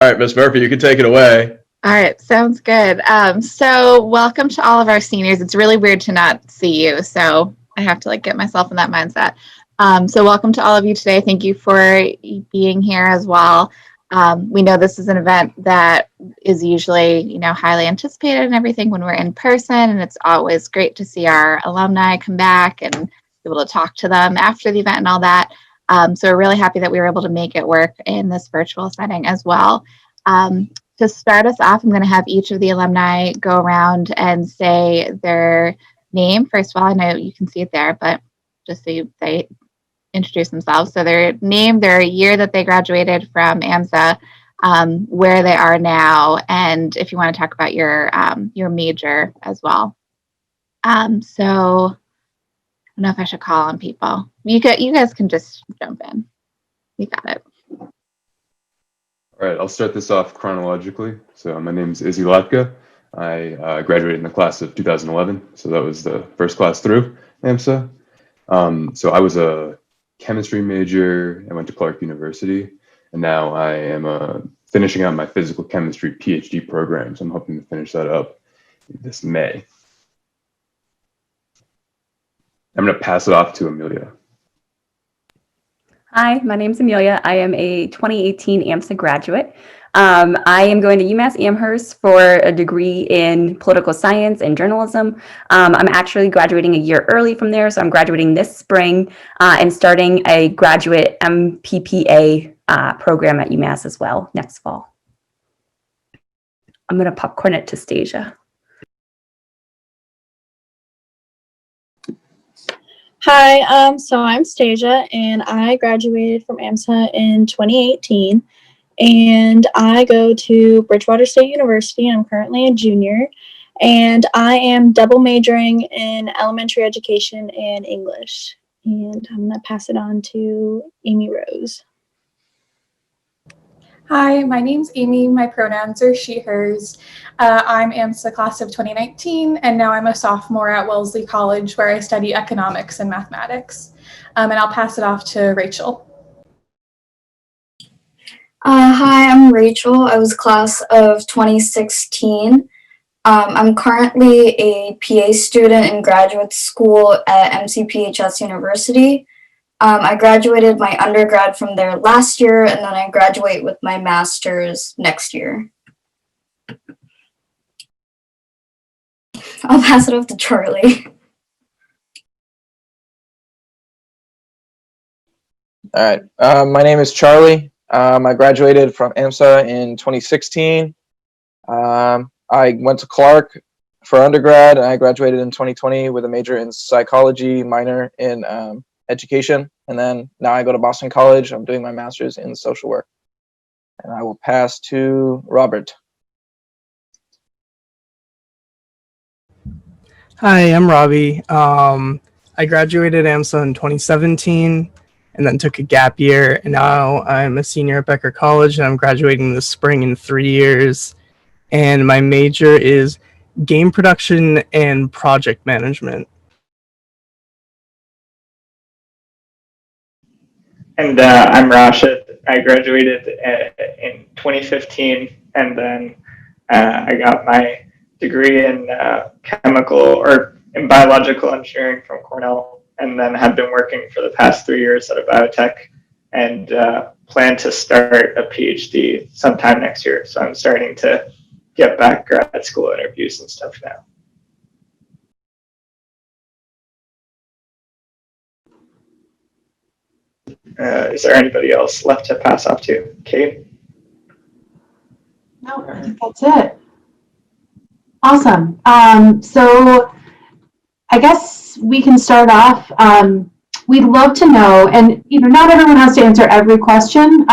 All right, Miss Murphy, you can take it away. All right, sounds good. So welcome to all of our seniors. It's really weird to not see you, so I have to get myself in that mindset. So welcome to all of you today. Thank you for being here as well. We know this is an event that is usually, highly anticipated and everything when we're in person, and it's always great to see our alumni come back and be able to talk to them after the event and all that. So we're really happy that we were able to make it work in this virtual setting as well. To start us off, I'm going to have each of the alumni go around and say their name. First of all, I know you can see it there, but just so they introduce themselves. So their name, their year that they graduated from AMSA, where they are now, and if you want to talk about your major as well. So I don't know if I should call on people. You guys can just jump in. You got it. All right, I'll start this off chronologically. So my name is Izzy Latka. I graduated in the class of 2011, so that was the first class through AMSA. So I was a chemistry major. I went to Clark University, and now I am finishing out my physical chemistry PhD program. So I'm hoping to finish that up this May. I'm going to pass it off to Amelia. Hi, my name is Amelia. I am a 2018 AMSA graduate. I am going to UMass Amherst for a degree in political science and journalism. I'm actually graduating a year early from there, so I'm graduating this spring and starting a graduate MPPA program at UMass as well next fall. I'm going to popcorn it to Stasia. Hi, so I'm Stasia, and I graduated from AMSA in 2018, and I go to Bridgewater State University. I'm currently a junior, and I am double majoring in elementary education and English, and I'm going to pass it on to Amy Rose. Hi, my name's Amy. My pronouns are she, hers. I'm AMSA class of 2019, and now I'm a sophomore at Wellesley College where I study economics and mathematics. And I'll pass it off to Rachel. Hi, I'm Rachel. I was class of 2016. I'm currently a PA student in graduate school at MCPHS University. I graduated my undergrad from there last year, and then I graduate with my master's next year. I'll pass it off to Charlie. All right, my name is Charlie. I graduated from AMSA in 2016. I went to Clark for undergrad, and I graduated in 2020 with a major in psychology, minor in education, and then now I go to Boston College. I'm doing my master's in social work. And I will pass to Robert. Hi, I'm Robbie. I graduated AMSA in 2017 and then took a gap year, and now I'm a senior at Becker College, and I'm graduating this spring in 3 years. And my major is game production and project management. And I'm Rashid. I graduated in 2015, and then I got my degree in in biological engineering from Cornell, and then have been working for the past 3 years at a biotech, and plan to start a PhD sometime next year. So I'm starting to get back grad school interviews and stuff now. Is there anybody else left to pass off to? Kate? No, I think that's it. Awesome. So I guess we can start off. We'd love to know, and not everyone has to answer every question,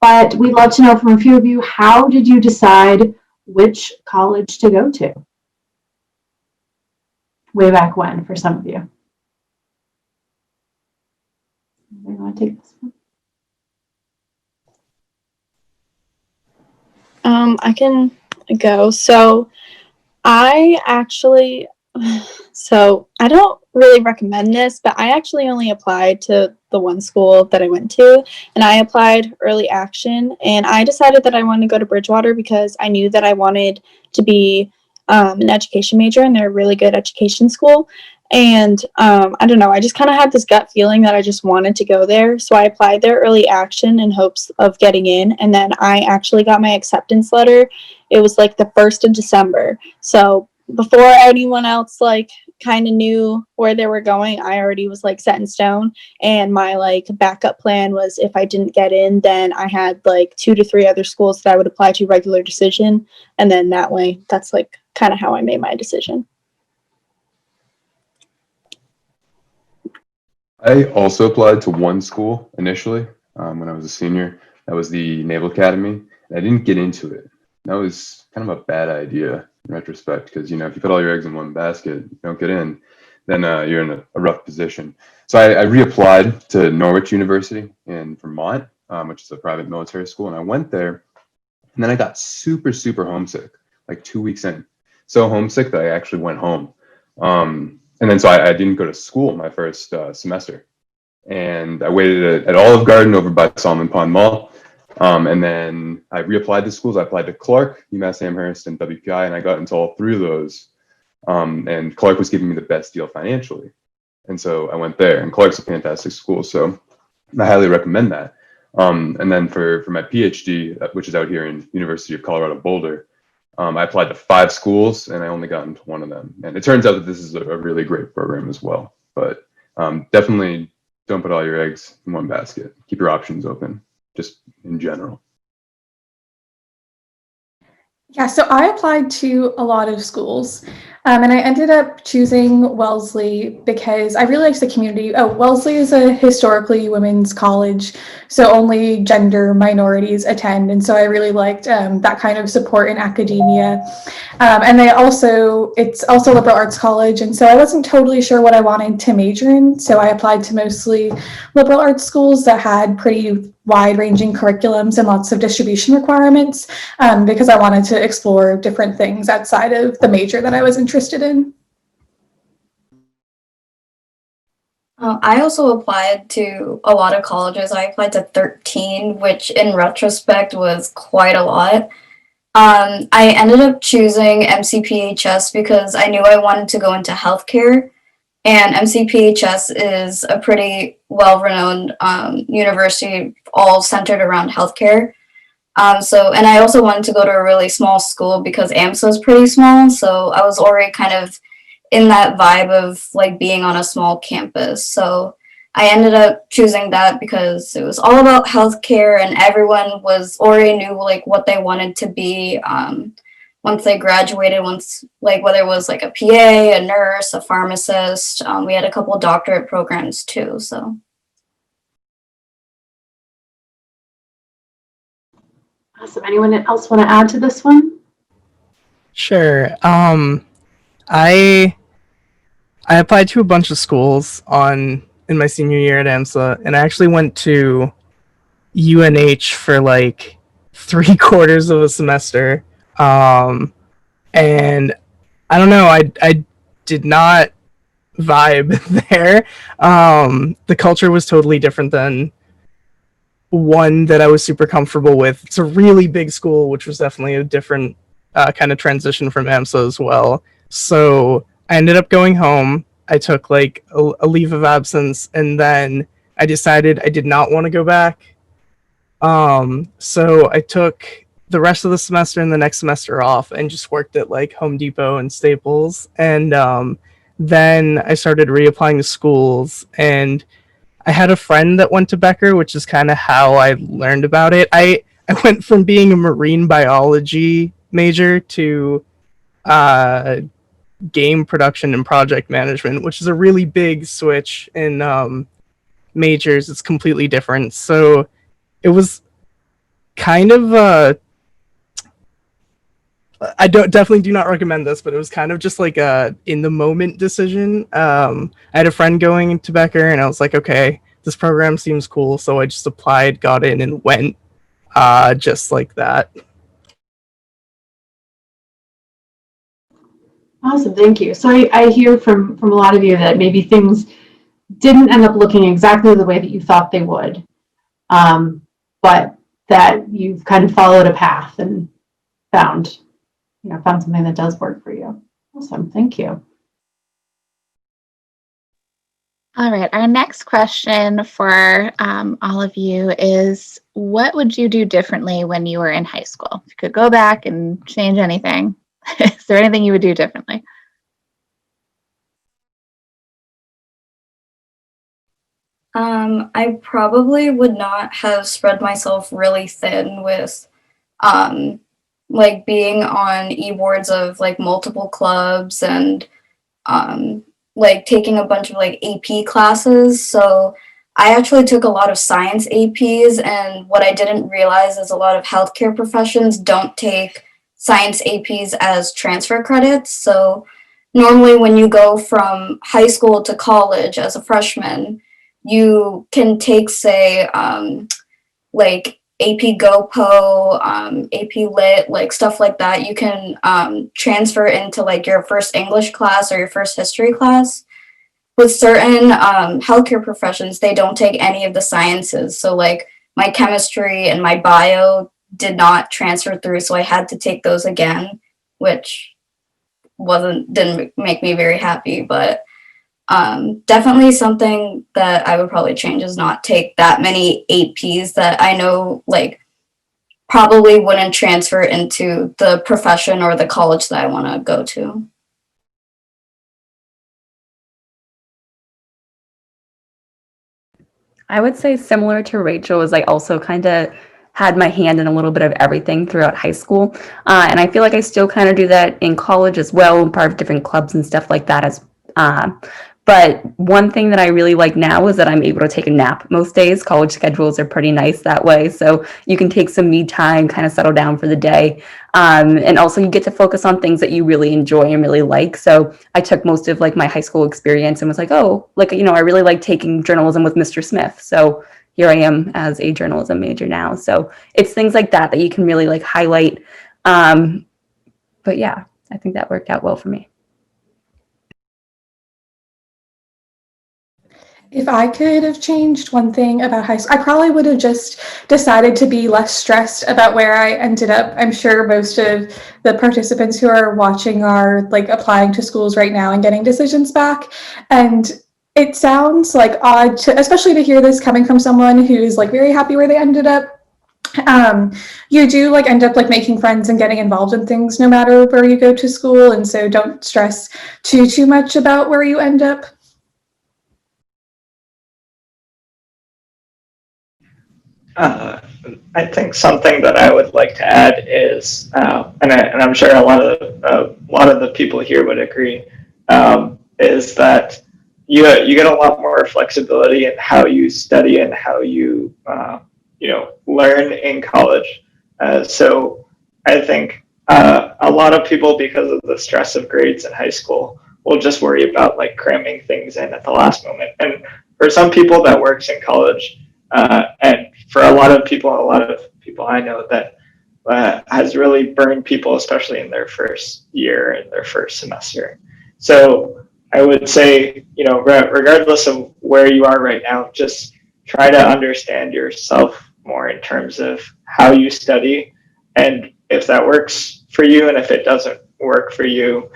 but we'd love to know from a few of you, how did you decide which college to go to? Way back when, for some of you. You want to take this one? I can go. So I actually So I don't really recommend this, but I actually only applied to the one school that I went to, and I applied early action, and I decided that I wanted to go to Bridgewater because I knew that I wanted to be an education major, and they're a really good education school. And I don't know, I just kind of had this gut feeling that I just wanted to go there. So I applied there early action in hopes of getting in. And then I actually got my acceptance letter. It was like the 1st of December. So before anyone else like kind of knew where they were going, I already was like set in stone. And my like backup plan was if I didn't get in, then I had like 2 to 3 other schools that I would apply to regular decision. And then that way, that's like kind of how I made my decision. I also applied to one school initially when I was a senior. That was the Naval Academy. And I didn't get into it. That was kind of a bad idea in retrospect because, if you put all your eggs in one basket, you don't get in, then you're in a rough position. So I reapplied to Norwich University in Vermont, which is a private military school. And I went there and then I got super, super homesick, like 2 weeks in. So homesick that I actually went home. And then so I didn't go to school my first semester. And I waited at Olive Garden over by Solomon Pond Mall. And then I reapplied to schools. I applied to Clark, UMass Amherst, and WPI, and I got into all 3 of those. And Clark was giving me the best deal financially. And so I went there, and Clark's a fantastic school. So I highly recommend that. And then for my PhD, which is out here in University of Colorado Boulder, I applied to 5 schools and I only got into 1 of them. And it turns out that this is a really great program as well. But definitely don't put all your eggs in one basket. Keep your options open, just in general. Yeah, so I applied to a lot of schools, and I ended up choosing Wellesley because I really liked the community. Oh, Wellesley is a historically women's college, so only gender minorities attend, and so I really liked that kind of support in academia. And it's also a liberal arts college, and so I wasn't totally sure what I wanted to major in, so I applied to mostly liberal arts schools that had pretty wide-ranging curriculums and lots of distribution requirements because I wanted to explore different things outside of the major that I was interested in. I also applied to a lot of colleges. I applied to 13, which in retrospect was quite a lot. I ended up choosing MCPHS because I knew I wanted to go into healthcare. And MCPHS is a pretty well-renowned university, all centered around healthcare. And I also wanted to go to a really small school because AMSA is pretty small. So I was already kind of in that vibe of like being on a small campus. So I ended up choosing that because it was all about healthcare and everyone was already knew like what they wanted to be once they graduated, whether it was like a PA, a nurse, a pharmacist. We had a couple doctorate programs too, so. Awesome. Anyone else want to add to this one? Sure. I applied to a bunch of schools in my senior year at AMSA, and I actually went to UNH for like 3/4 of a semester. And I don't know, I did not vibe there. The culture was totally different than one that I was super comfortable with. It's a really big school, which was definitely a different kind of transition from AMSA as well. So I ended up going home. I took like a leave of absence, and then I decided I did not want to go back. So I took the rest of the semester and the next semester off and just worked at like Home Depot and Staples. And then I started reapplying to schools, and I had a friend that went to Becker, which is kind of how I learned about it. I went from being a marine biology major to game production and project management, which is a really big switch in majors. It's completely different. So it was kind of I definitely do not recommend this, but it was kind of just like a in the moment decision. I had a friend going to Becker, and I was like, okay, this program seems cool, so I just applied, got in, and went just like that. Awesome, thank you. So I hear from a lot of you that maybe things didn't end up looking exactly the way that you thought they would, but that you've kind of followed a path and found something that does work for you. Awesome, thank you. All right, our next question for all of you is, what would you do differently when you were in high school? If you could go back and change anything, is there anything you would do differently? I probably would not have spread myself really thin with like being on e-boards of like multiple clubs and like taking a bunch of like AP classes. So I actually took a lot of science APs, and what I didn't realize is a lot of healthcare professions don't take science APs as transfer credits. So normally when you go from high school to college as a freshman, you can take, say, like AP GoPo, AP Lit, like stuff like that. You can transfer into like your first English class or your first history class. With certain healthcare professions, they don't take any of the sciences. So like my chemistry and my bio did not transfer through, so I had to take those again, which didn't make me very happy, but definitely something that I would probably change is not take that many APs that I know like probably wouldn't transfer into the profession or the college that I want to go to. I would say similar to Rachel, is I also kind of had my hand in a little bit of everything throughout high school. And I feel like I still kind of do that in college as well, and part of different clubs and stuff like that. But one thing that I really like now is that I'm able to take a nap most days. College schedules are pretty nice that way. So you can take some me time, kind of settle down for the day. And also you get to focus on things that you really enjoy and really like. So I took most of like my high school experience and was like, oh, like, I really like taking journalism with Mr. Smith. So here I am as a journalism major now. So it's things like that that you can really like highlight. But yeah, I think that worked out well for me. If I could have changed one thing about high school, I probably would have just decided to be less stressed about where I ended up. I'm sure most of the participants who are watching are like applying to schools right now and getting decisions back. And it sounds like odd to, especially to hear this coming from someone who is like very happy where they ended up. You do like end up like making friends and getting involved in things no matter where you go to school. And so don't stress too much about where you end up. I think something that I would like to add is, and I'm sure a lot of the people here would agree, is that you get a lot more flexibility in how you study and how you learn in college. So I think a lot of people, because of the stress of grades in high school, will just worry about like cramming things in at the last moment. And for some people, that works in college. And for a lot of people I know, that has really burned people, especially in their first year and their first semester. So I would say, regardless of where you are right now, just try to understand yourself more in terms of how you study, and if that works for you, and if it doesn't work for you,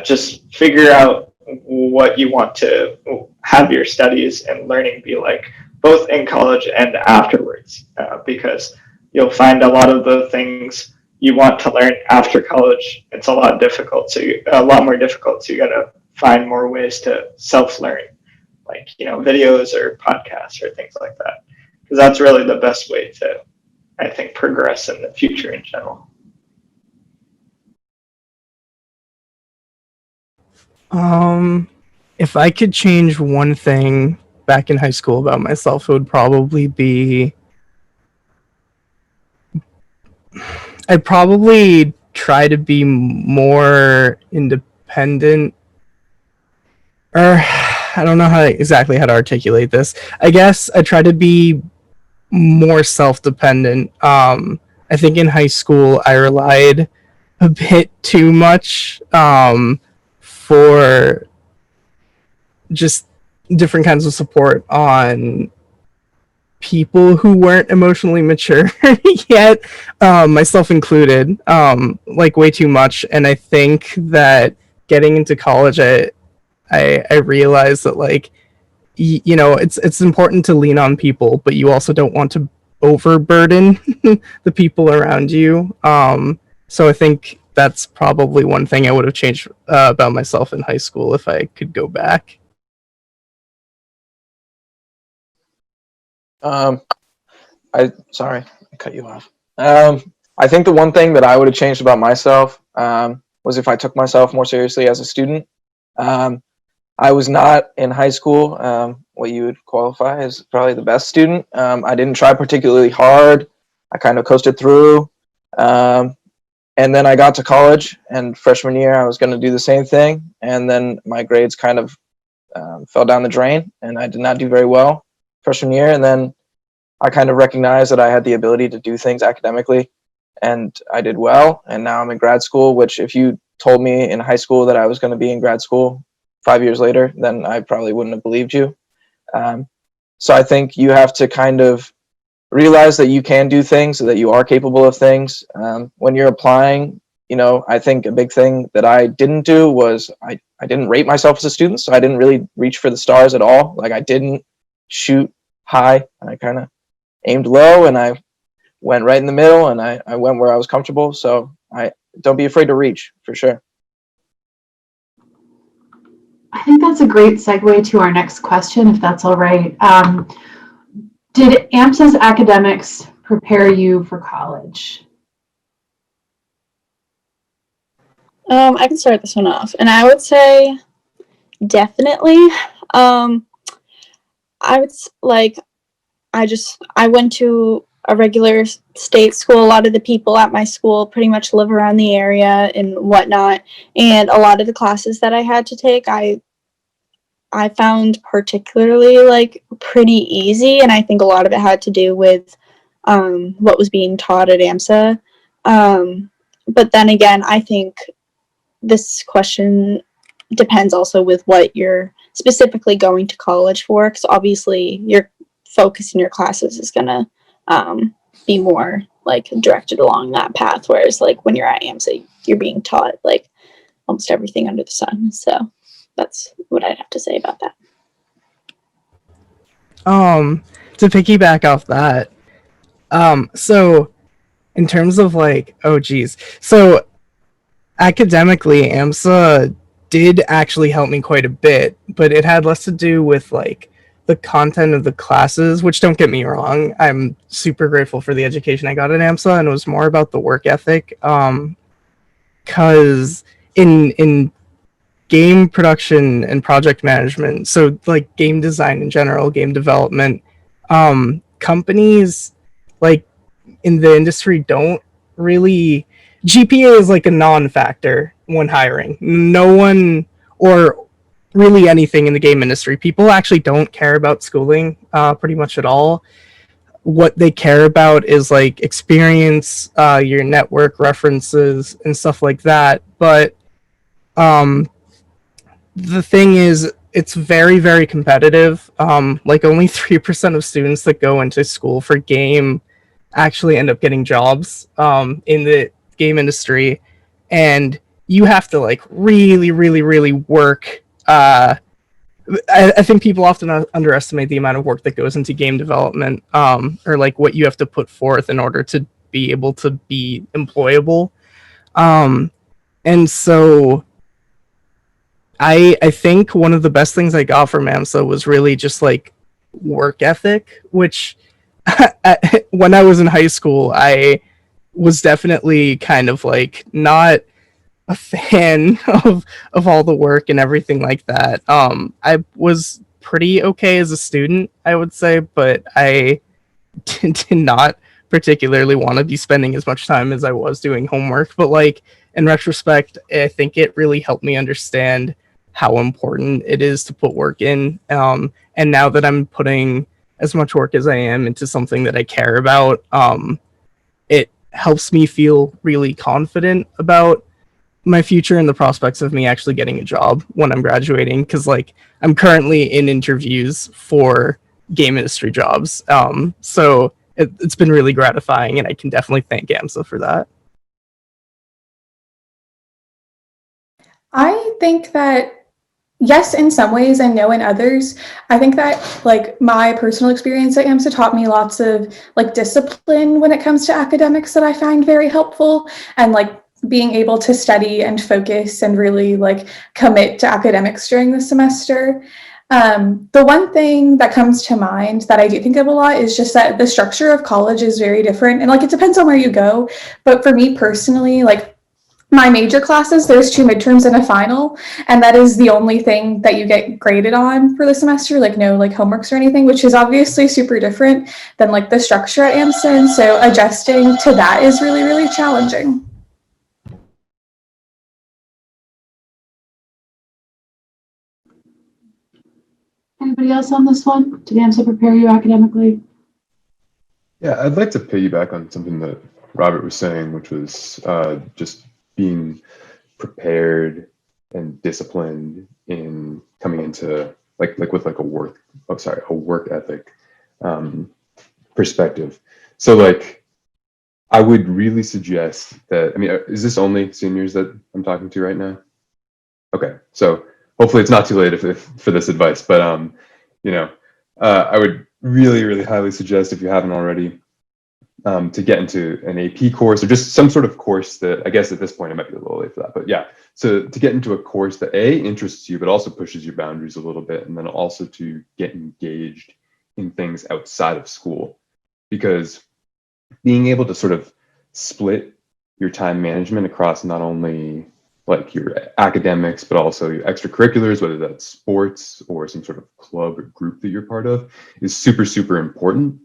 just figure out what you want to have your studies and learning be like, both in college and afterwards, because you'll find a lot of the things you want to learn after college, it's a lot more difficult. So you got to find more ways to self-learn, like videos or podcasts or things like that, because that's really the best way to, I think, progress in the future in general. If I could change one thing back in high school about myself, it would probably be I'd probably try to be more independent, or I don't know exactly how to articulate this. I guess I try to be more self-dependent. I think in high school I relied a bit too much for just different kinds of support on people who weren't emotionally mature yet, myself included, like way too much. And I think that getting into college, I realized that like you know it's important to lean on people, but you also don't want to overburden the people around you. So I think that's probably one thing I would have changed about myself in high school if I could go back. Sorry, I cut you off. I think the one thing that I would have changed about myself was if I took myself more seriously as a student. I was not in high school what you would qualify as probably the best student. I didn't try particularly hard. I kind of coasted through. And then I got to college, and freshman year I was going to do the same thing. And then my grades kind of fell down the drain, and I did not do very well freshman year. And then I kind of recognized that I had the ability to do things academically, and I did well. And now I'm in grad school, which if you told me in high school that I was going to be in grad school 5 years later, then I probably wouldn't have believed you. So I think you have to kind of realize that you can do things, that you are capable of things. When you're applying, you know, I think a big thing that I didn't do was I didn't rate myself as a student, so I didn't really reach for the stars at all. Like I didn't shoot high, and I kind of aimed low, and I went right in the middle, and I went where I was comfortable. So I don't be afraid to reach, for sure. I think that's a great segue to our next question, if that's all right. Did AMSA's academics prepare you for college? I can start this one off, and I would say definitely. I would like. I went to a regular state school. A lot of the people at my school pretty much live around the area and whatnot. And a lot of the classes that I had to take, I found particularly like pretty easy. And I think a lot of it had to do with what was being taught at AMSA. But then again, I think this question depends also with what you're specifically going to college for, because obviously your focus in your classes is going to be more like directed along that path, whereas like when you're at AMSA you're being taught like almost everything under the sun. So that's what I'd have to say about that. To piggyback off that, so in terms of like, oh geez, so academically AMSA did actually help me quite a bit, but it had less to do with like the content of the classes, which don't get me wrong, I'm super grateful for the education I got at AMSA, and it was more about the work ethic. Because in game production and project management, so like game design in general, game development, companies like in the industry don't really, GPA is like a non-factor when hiring. No one, or really anything in the game industry, people actually don't care about schooling pretty much at all. What they care about is like experience, your network references and stuff like that. But the thing is, it's very, very competitive. Like only 3% of students that go into school for game actually end up getting jobs in the game industry. And you have to like really, really, really work. I think people often underestimate the amount of work that goes into game development, or like what you have to put forth in order to be able to be employable. And so I think one of the best things I got from AMSA was really just like work ethic, which when I was in high school, I was definitely kind of like not a fan of all the work and everything like that. I was pretty okay as a student, I would say, but I did not particularly want to be spending as much time as I was doing homework. But like in retrospect, I think it really helped me understand how important it is to put work in. And now that I'm putting as much work as I am into something that I care about, it helps me feel really confident about my future and the prospects of me actually getting a job when I'm graduating, because like I'm currently in interviews for game industry jobs. So it's been really gratifying, and I can definitely thank AMSA for that. I think that yes, in some ways, and no in others. I think that like my personal experience at AMSA taught me lots of like discipline when it comes to academics that I find very helpful, and like being able to study and focus and really like commit to academics during the semester. The one thing that comes to mind that I do think of a lot is just that the structure of college is very different, and like it depends on where you go. But for me personally, like my major classes, there's 2 midterms and a final, and that is the only thing that you get graded on for the semester, like no like homeworks or anything, which is obviously super different than like the structure at AMSA. And so adjusting to that is really, really challenging. Anybody else on this one? Did AMSA prepare you academically? Yeah, I'd like to piggyback on something that Robert was saying, which was just being prepared and disciplined in coming into like with like a work ethic perspective. So like I would really suggest that, I mean, is this only seniors that I'm talking to right now? Okay, so hopefully it's not too late if for this advice, but you know, I would really, really highly suggest, if you haven't already, to get into an AP course or just some sort of course that, I guess at this point it might be a little late for that, but yeah. So to get into a course that interests you, but also pushes your boundaries a little bit, and then also to get engaged in things outside of school. Because being able to sort of split your time management across not only like your academics, but also your extracurriculars, whether that's sports or some sort of club or group that you're part of, is super, super important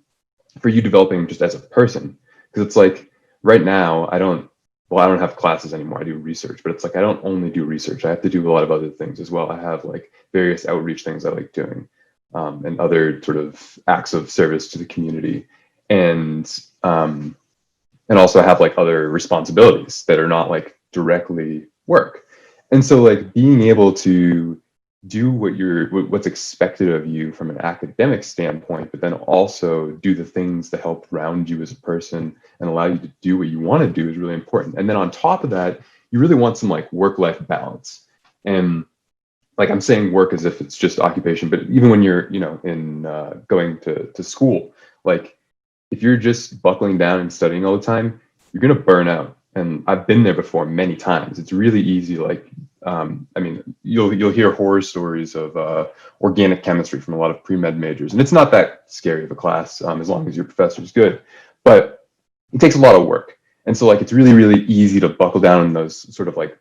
for you developing just as a person. Because it's like right now, I don't have classes anymore. I do research, but it's like I don't only do research. I have to do a lot of other things as well. I have like various outreach things I like doing, and other sort of acts of service to the community, and also have like other responsibilities that are not like directly work. And so like being able to do what's expected of you from an academic standpoint, but then also do the things that help ground you as a person and allow you to do what you want to do is really important. And then on top of that, you really want some like work-life balance. And like I'm saying work as if it's just occupation, but even when you're, in going to school, like if you're just buckling down and studying all the time, you're going to burn out. And I've been there before many times. It's really easy. Like, I mean, you'll hear horror stories of organic chemistry from a lot of pre-med majors, and it's not that scary of a class as long as your professor is good, but it takes a lot of work. And so like, it's really, really easy to buckle down in those sort of like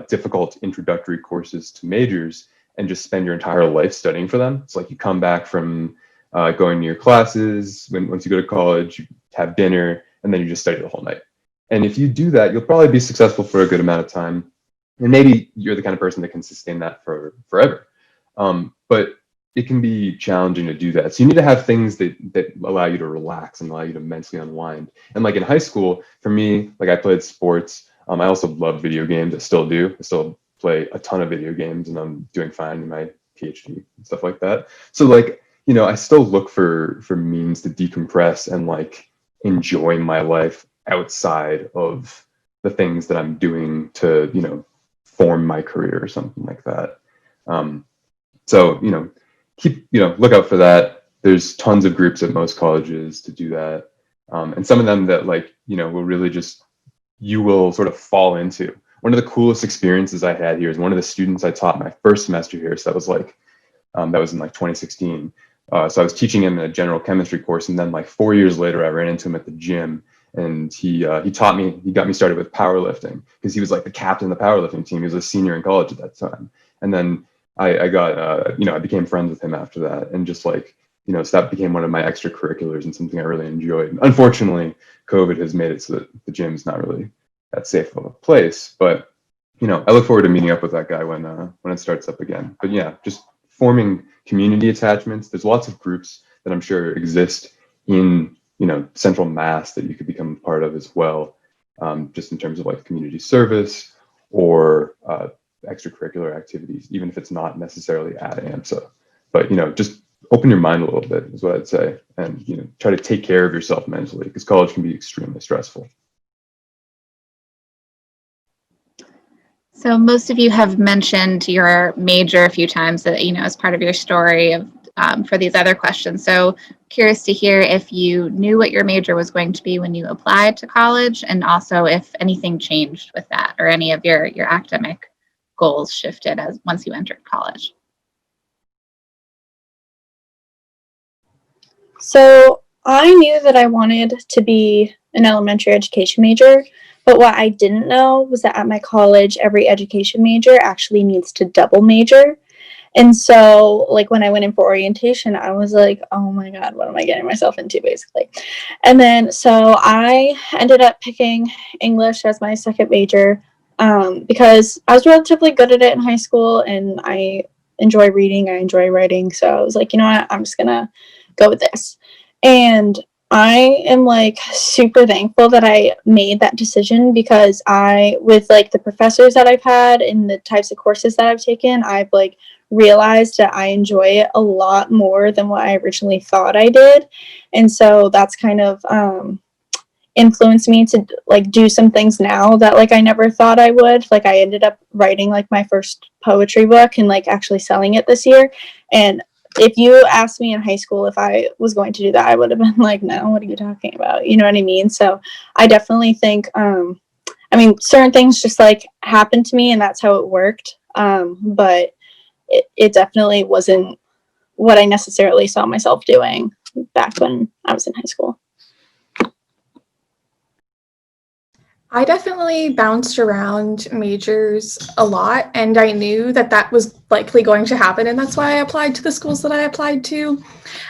difficult introductory courses to majors and just spend your entire life studying for them. It's like you come back from going to your classes, once you go to college, you have dinner, and then you just study the whole night. And if you do that, you'll probably be successful for a good amount of time. And maybe you're the kind of person that can sustain that for forever. But it can be challenging to do that. So you need to have things that allow you to relax and allow you to mentally unwind. And like in high school, for me, like I played sports. I also love video games. I still do. I still play a ton of video games, and I'm doing fine in my PhD and stuff like that. So like, I still look for means to decompress and like enjoy my life outside of the things that I'm doing to, form my career or something like that. So, keep, look out for that. There's tons of groups at most colleges to do that. And some of them that like, will really just, you will sort of fall into. One of the coolest experiences I had here is one of the students I taught my first semester here. So that was like, that was in like 2016. So I was teaching him a general chemistry course, and then like 4 years later, I ran into him at the gym, and he got me started with powerlifting because he was like the captain of the powerlifting team. He was a senior in college at that time, and then I got I became friends with him after that, and just like so that became one of my extracurriculars and something I really enjoyed. Unfortunately, COVID has made it so that the gym's not really that safe of a place, but I look forward to meeting up with that guy when it starts up again. But yeah, just forming community attachments. There's lots of groups that I'm sure exist in central mass that you could become part of as well, just in terms of like community service or extracurricular activities, even if it's not necessarily at AMSA. But just open your mind a little bit is what I'd say, and try to take care of yourself mentally, because college can be extremely stressful. So most of you have mentioned your major a few times that, as part of your story of, for these other questions. So curious to hear if you knew what your major was going to be when you applied to college, and also if anything changed with that or any of your academic goals shifted as once you entered college. So I knew that I wanted to be an elementary education major, but what I didn't know was that at my college, every education major actually needs to double major. And so, like, when I went in for orientation, I was like, oh my God, what am I getting myself into, basically? And then, so I ended up picking English as my second major because I was relatively good at it in high school, and I enjoy reading, I enjoy writing. So I was like, you know what, I'm just gonna go with this. And I am like super thankful that I made that decision, because with like the professors that I've had and the types of courses that I've taken, I've like realized that I enjoy it a lot more than what I originally thought I did. And so that's kind of influenced me to like do some things now that like I never thought I would. Like I ended up writing like my first poetry book and like actually selling it this year. And if you asked me in high school if I was going to do that, I would have been like, no, what are you talking about? You know what I mean? So I definitely think, certain things just like happened to me and that's how it worked. But it definitely wasn't what I necessarily saw myself doing back when I was in high school. I definitely bounced around majors a lot, and I knew that that was likely going to happen, and that's why I applied to the schools that I applied to.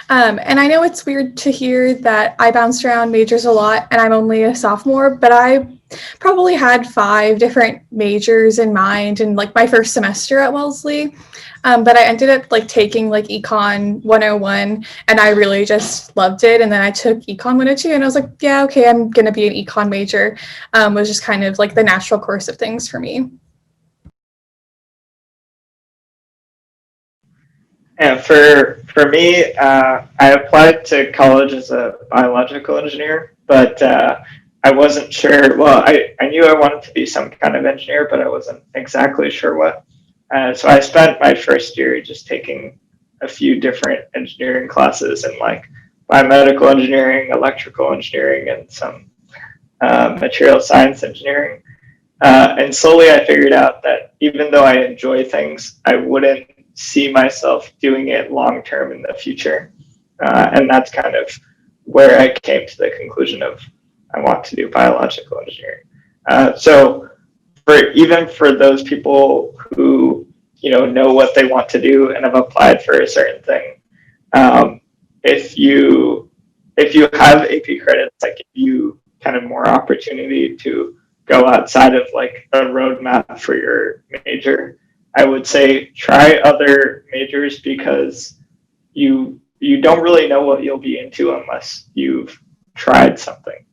And I know it's weird to hear that I bounced around majors a lot and I'm only a sophomore, but I probably had 5 different majors in mind in like my first semester at Wellesley. But I ended up like taking like Econ 101, and I really just loved it. And then I took Econ 102 and I was like, yeah, okay, I'm going to be an Econ major. Was just kind of like the natural course of things for me. And for me, I applied to college as a biological engineer, but I wasn't sure. Well, I knew I wanted to be some kind of engineer, but I wasn't exactly sure what. So I spent my first year just taking a few different engineering classes in like biomedical engineering, electrical engineering, and some material science engineering. And slowly I figured out that even though I enjoy things, I wouldn't see myself doing it long term in the future. And that's kind of where I came to the conclusion of I want to do biological engineering. So for those people who know what they want to do and have applied for a certain thing, if you have AP credits, that give you kind of more opportunity to go outside of like a roadmap for your major. I would say try other majors, because you don't really know what you'll be into unless you've tried something.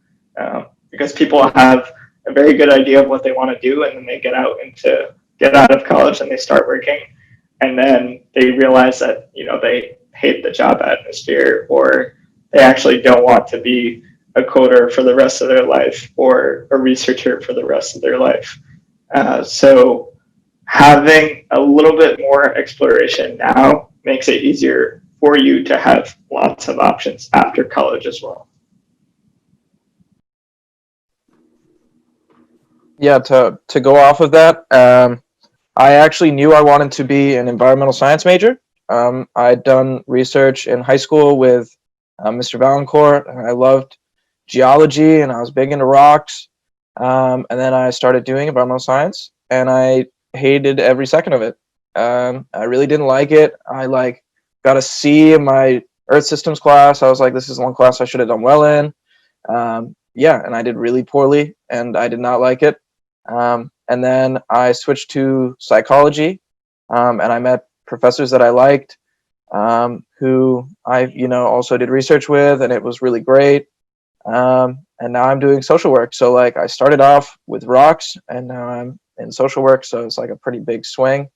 Because people have a very good idea of what they want to do, and then they get out of college and they start working, and then they realize that they hate the job atmosphere, or they actually don't want to be a coder for the rest of their life or a researcher for the rest of their life. So having a little bit more exploration now makes it easier for you to have lots of options after college as well. Yeah, to go off of that, I actually knew I wanted to be an environmental science major. I'd done research in high school with Mr. Valancourt, and I loved geology, and I was big into rocks. And then I started doing environmental science, and I hated every second of it. I really didn't like it. I got a C in my Earth Systems class. I was like, this is one class I should have done well in. And I did really poorly, and I did not like it. And then I switched to psychology, and I met professors that I liked, who I also did research with, and it was really great. And now I'm doing social work. So like I started off with rocks and now I'm in social work. So it's like a pretty big swing.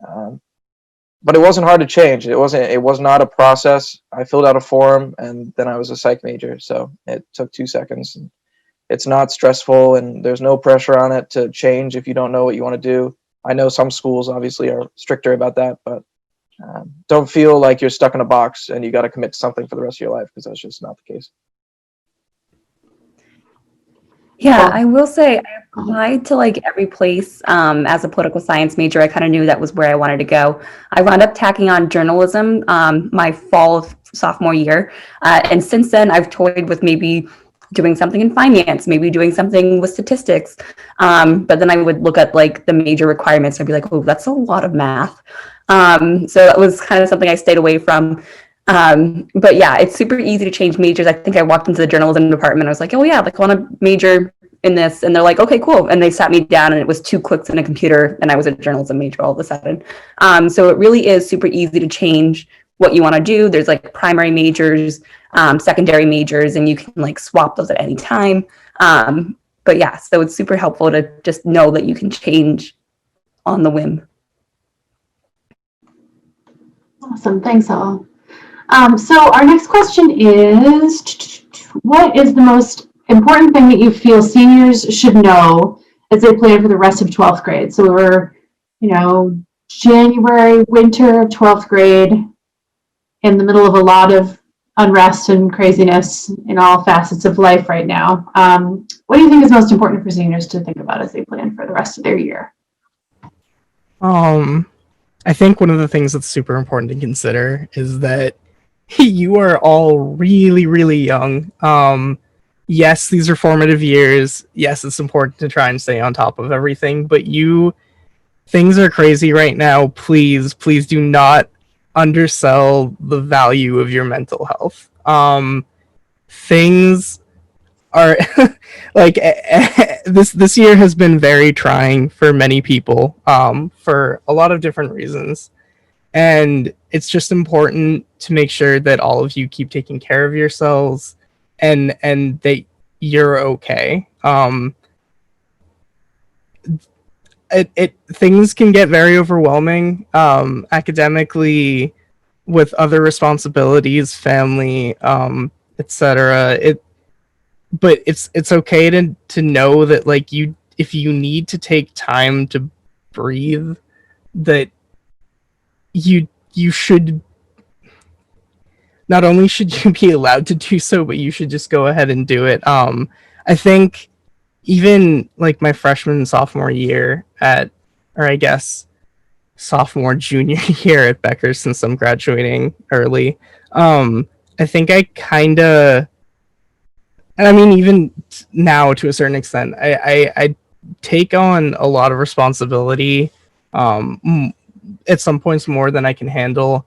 But it wasn't hard to change. It was not a process. I filled out a form and then I was a psych major. So it took 2 seconds. And it's not stressful and there's no pressure on it to change if you don't know what you want to do. I know some schools obviously are stricter about that, but don't feel like you're stuck in a box and you got to commit to something for the rest of your life, because that's just not the case. Yeah, I will say I applied to like every place as a political science major. I kind of knew that was where I wanted to go. I wound up tacking on journalism my fall of sophomore year. And since then, I've toyed with maybe doing something in finance, maybe doing something with statistics. But then I would look at like the major requirements and I'd be like, oh, that's a lot of math. So that was kind of something I stayed away from. But yeah, it's super easy to change majors. I think I walked into the journalism department. I was like, oh yeah, like I want to major in this. And they're like, okay, cool. And they sat me down and it was 2 clicks in a computer and I was a journalism major all of a sudden. So it really is super easy to change what you want to do. There's like primary majors, secondary majors, and you can like swap those at any time. But yeah, so it's super helpful to just know that you can change on the whim. Awesome. Thanks, all. So our next question is, what is the most important thing that you feel seniors should know as they plan for the rest of 12th grade? So we're, January, winter of 12th grade, in the middle of a lot of unrest and craziness in all facets of life right now. What do you think is most important for seniors to think about as they plan for the rest of their year? I think one of the things that's super important to consider is that you are all really, really young. Yes, these are formative years. Yes, it's important to try and stay on top of everything, but things are crazy right now. Please do not undersell the value of your mental health. Things are like this year has been very trying for many people for a lot of different reasons, and it's just important to make sure that all of you keep taking care of yourselves and that you're okay. Things can get very overwhelming academically, with other responsibilities, family, etc. But it's okay to know that like if you need to take time to breathe, that you should, not only should you be allowed to do so, but you should just go ahead and do it. I think even like my freshman and sophomore year or I guess sophomore junior year at Becker, since I'm graduating early, I think I kind of, and I mean even now to a certain extent, I take on a lot of responsibility, at some points more than I can handle.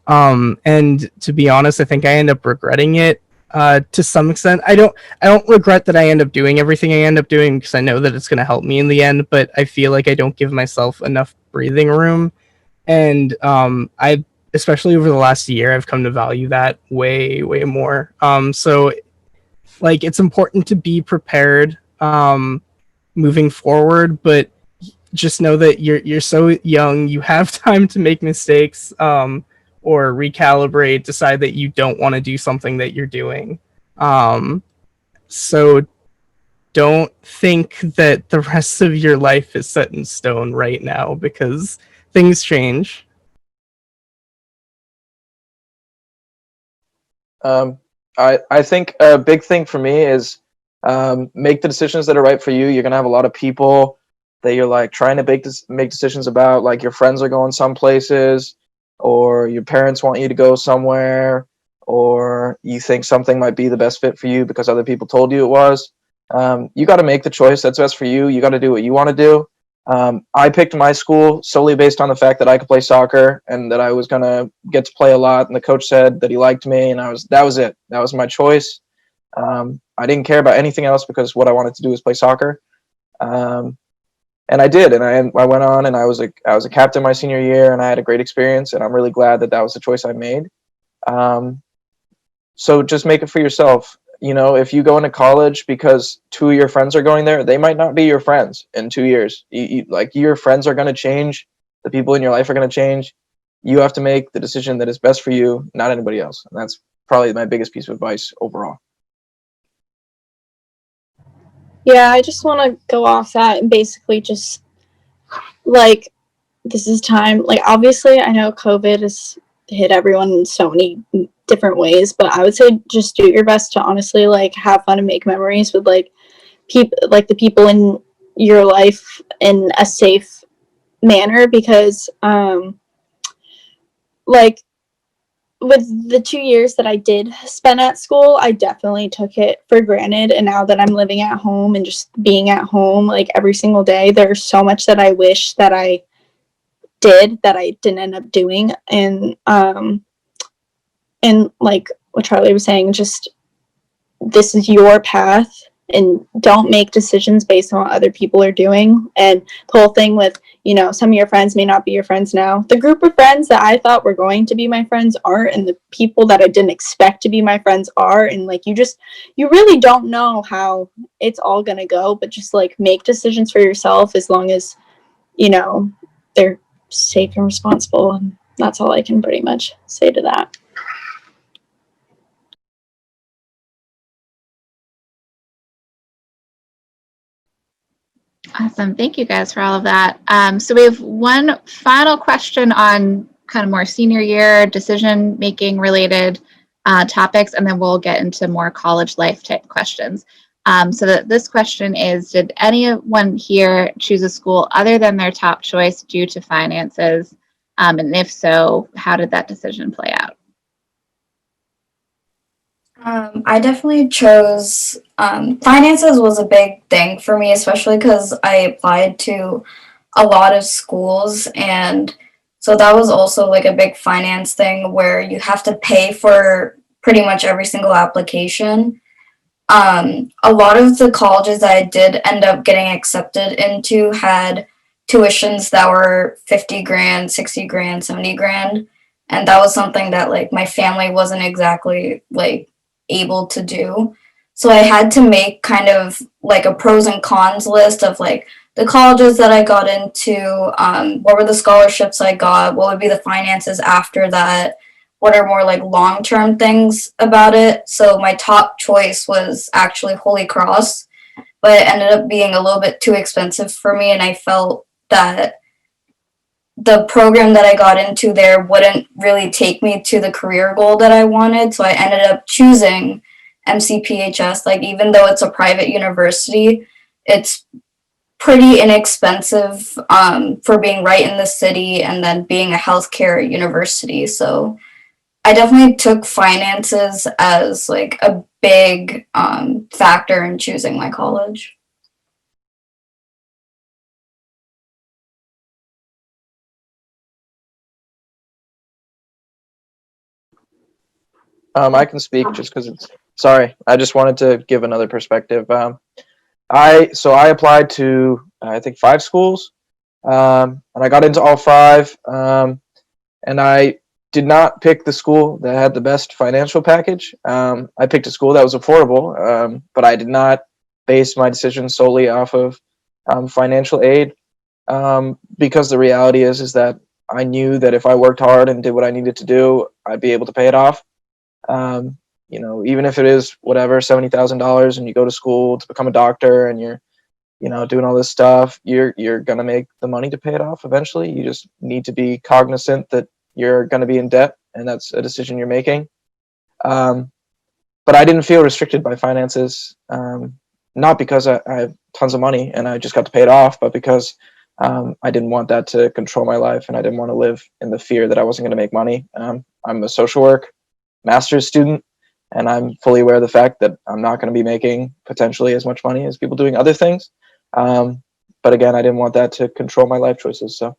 And to be honest, I think I end up regretting it to some extent. I don't regret that I end up doing everything I end up doing, because I know that it's going to help me in the end, but I feel like I don't give myself enough breathing room. And I, especially over the last year, I've come to value that way more. So like it's important to be prepared moving forward, but just know that you're so young, you have time to make mistakes, or recalibrate, decide that you don't want to do something that you're doing. So don't think that the rest of your life is set in stone right now, because things change. I think a big thing for me is make the decisions that are right for you. You're gonna have a lot of people that you're like trying to make decisions about, like your friends are going some places, or your parents want you to go somewhere, or you think something might be the best fit for you because other people told you it was. You got to make the choice that's best for you. You got to do what you want to do. I picked my school solely based on the fact that I could play soccer and that I was going to get to play a lot. And the coach said that he liked me, and that was it. That was my choice. I didn't care about anything else because what I wanted to do was play soccer. And I did, and I went on, and I was a captain my senior year, and I had a great experience, and I'm really glad that was the choice I made. So just make it for yourself. you know, if you go into college because two of your friends are going there, they might not be your friends in 2 years. Like, your friends are going to change. The people in your life are going to change. You have to make the decision that is best for you, not anybody else. And that's probably my biggest piece of advice overall. Yeah, I just want to go off that and basically just like, this is time. Like, obviously, I know COVID has hit everyone in so many different ways, but I would say just do your best to honestly like have fun and make memories with like people, like the people in your life in a safe manner, because like with the 2 years that I did spend at school, I definitely took it for granted. And now that I'm living at home and just being at home like every single day, there's so much that I wish that I did that I didn't end up doing. And like what Charlie was saying, just this is your path and don't make decisions based on what other people are doing. And the whole thing with, you know, some of your friends may not be your friends now. The group of friends that I thought were going to be my friends aren't, and the people that I didn't expect to be my friends are. And like, you really don't know how it's all going to go, but just like make decisions for yourself as long as, you know, they're safe and responsible. And that's all I can pretty much say to that. Awesome. Thank you guys for all of that. So we have one final question on kind of more senior year decision making related topics, and then we'll get into more college life type questions. This question is, did anyone here choose a school other than their top choice due to finances? And if so, how did that decision play out? I definitely chose finances was a big thing for me, especially because I applied to a lot of schools, and so that was also like a big finance thing where you have to pay for pretty much every single application. A lot of the colleges that I did end up getting accepted into had tuitions that were 50 grand, 60 grand, 70 grand. And that was something that like my family wasn't exactly like able to do. So I had to make kind of like a pros and cons list of like the colleges that I got into, what were the scholarships I got, what would be the finances after that, what are more like long-term things about it. So my top choice was actually Holy Cross, but it ended up being a little bit too expensive for me, and I felt that the program that I got into there wouldn't really take me to the career goal that I wanted. So I ended up choosing MCPHS. Like, even though it's a private university, it's pretty inexpensive for being right in the city and then being a healthcare university. So I definitely took finances as like a big factor in choosing my college. I can speak just because it's sorry. I just wanted to give another perspective. I applied to I think 5 schools, and I got into all 5. And I did not pick the school that had the best financial package. I picked a school that was affordable, but I did not base my decision solely off of financial aid, because the reality is that I knew that if I worked hard and did what I needed to do, I'd be able to pay it off. You know, even if it is whatever $70,000, and you go to school to become a doctor, and you're doing all this stuff, you're gonna make the money to pay it off eventually. You just need to be cognizant that you're gonna be in debt, and that's a decision you're making. But I didn't feel restricted by finances, not because I have tons of money and I just got to pay it off, but because I didn't want that to control my life, and I didn't want to live in the fear that I wasn't going to make money. I'm a social work master's student, and I'm fully aware of the fact that I'm not going to be making potentially as much money as people doing other things. But again, I didn't want that to control my life choices. So.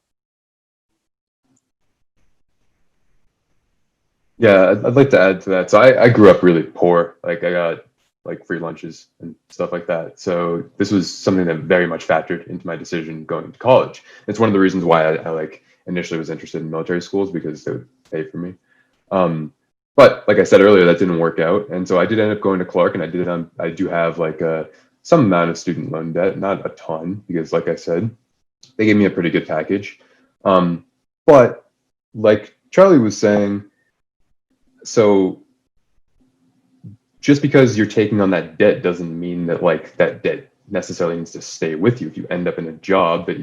Yeah, I'd like to add to that. So I grew up really poor. Like, I got like free lunches and stuff like that. So this was something that very much factored into my decision going to college. It's one of the reasons why I like initially was interested in military schools, because they would pay for me. but like I said earlier, that didn't work out. And so I did end up going to Clark, and I do have like some amount of student loan debt, not a ton, because like I said, they gave me a pretty good package. But like Charlie was saying, so just because you're taking on that debt doesn't mean that like that debt necessarily needs to stay with you. If you end up in a job that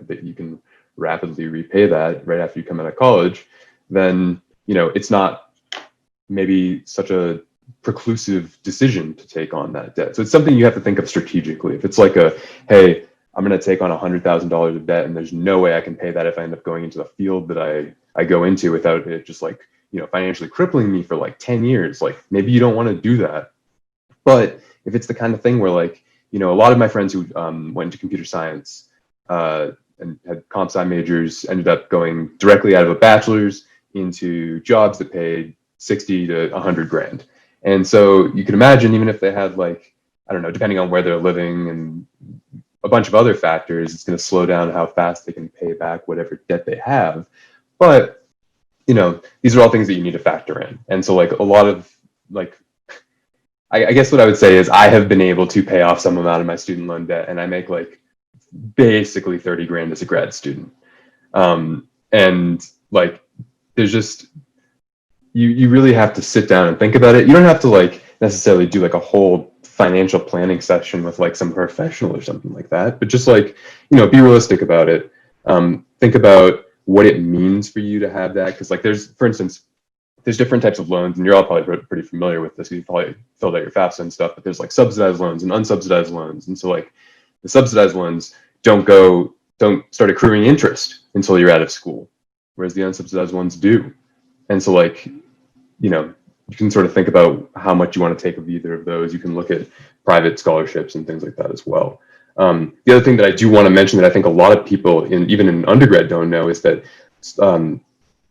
that you can rapidly repay that right after you come out of college, then it's not maybe such a preclusive decision to take on that debt. So it's something you have to think of strategically. If it's like hey, I'm going to take on $100,000 of debt, and there's no way I can pay that if I end up going into the field that I go into without it just like financially crippling me for like 10 years. Like maybe you don't want to do that. But if it's the kind of thing where like a lot of my friends who went into computer science and had comp sci majors ended up going directly out of a bachelor's into jobs that paid 60 to 100 grand. And so you can imagine, even if they had like, I don't know, depending on where they're living and a bunch of other factors, it's going to slow down how fast they can pay back whatever debt they have. But these are all things that you need to factor in. And so like a lot of like, I guess what I would say is I have been able to pay off some amount of my student loan debt, and I make like basically 30 grand as a grad student. And like, there's just, you really have to sit down and think about it. You don't have to like necessarily do like a whole financial planning session with like some professional or something like that, but just like, be realistic about it. Think about what it means for you to have that. Cause like for instance, there's different types of loans, and you're all probably pretty familiar with this. You probably filled out your FAFSA and stuff, but there's like subsidized loans and unsubsidized loans. And so like the subsidized loans don't start accruing interest until you're out of school, whereas the unsubsidized ones do. And so like, you can sort of think about how much you want to take of either of those. You can look at private scholarships and things like that as well. The other thing that I do want to mention that I think a lot of people even in undergrad don't know is that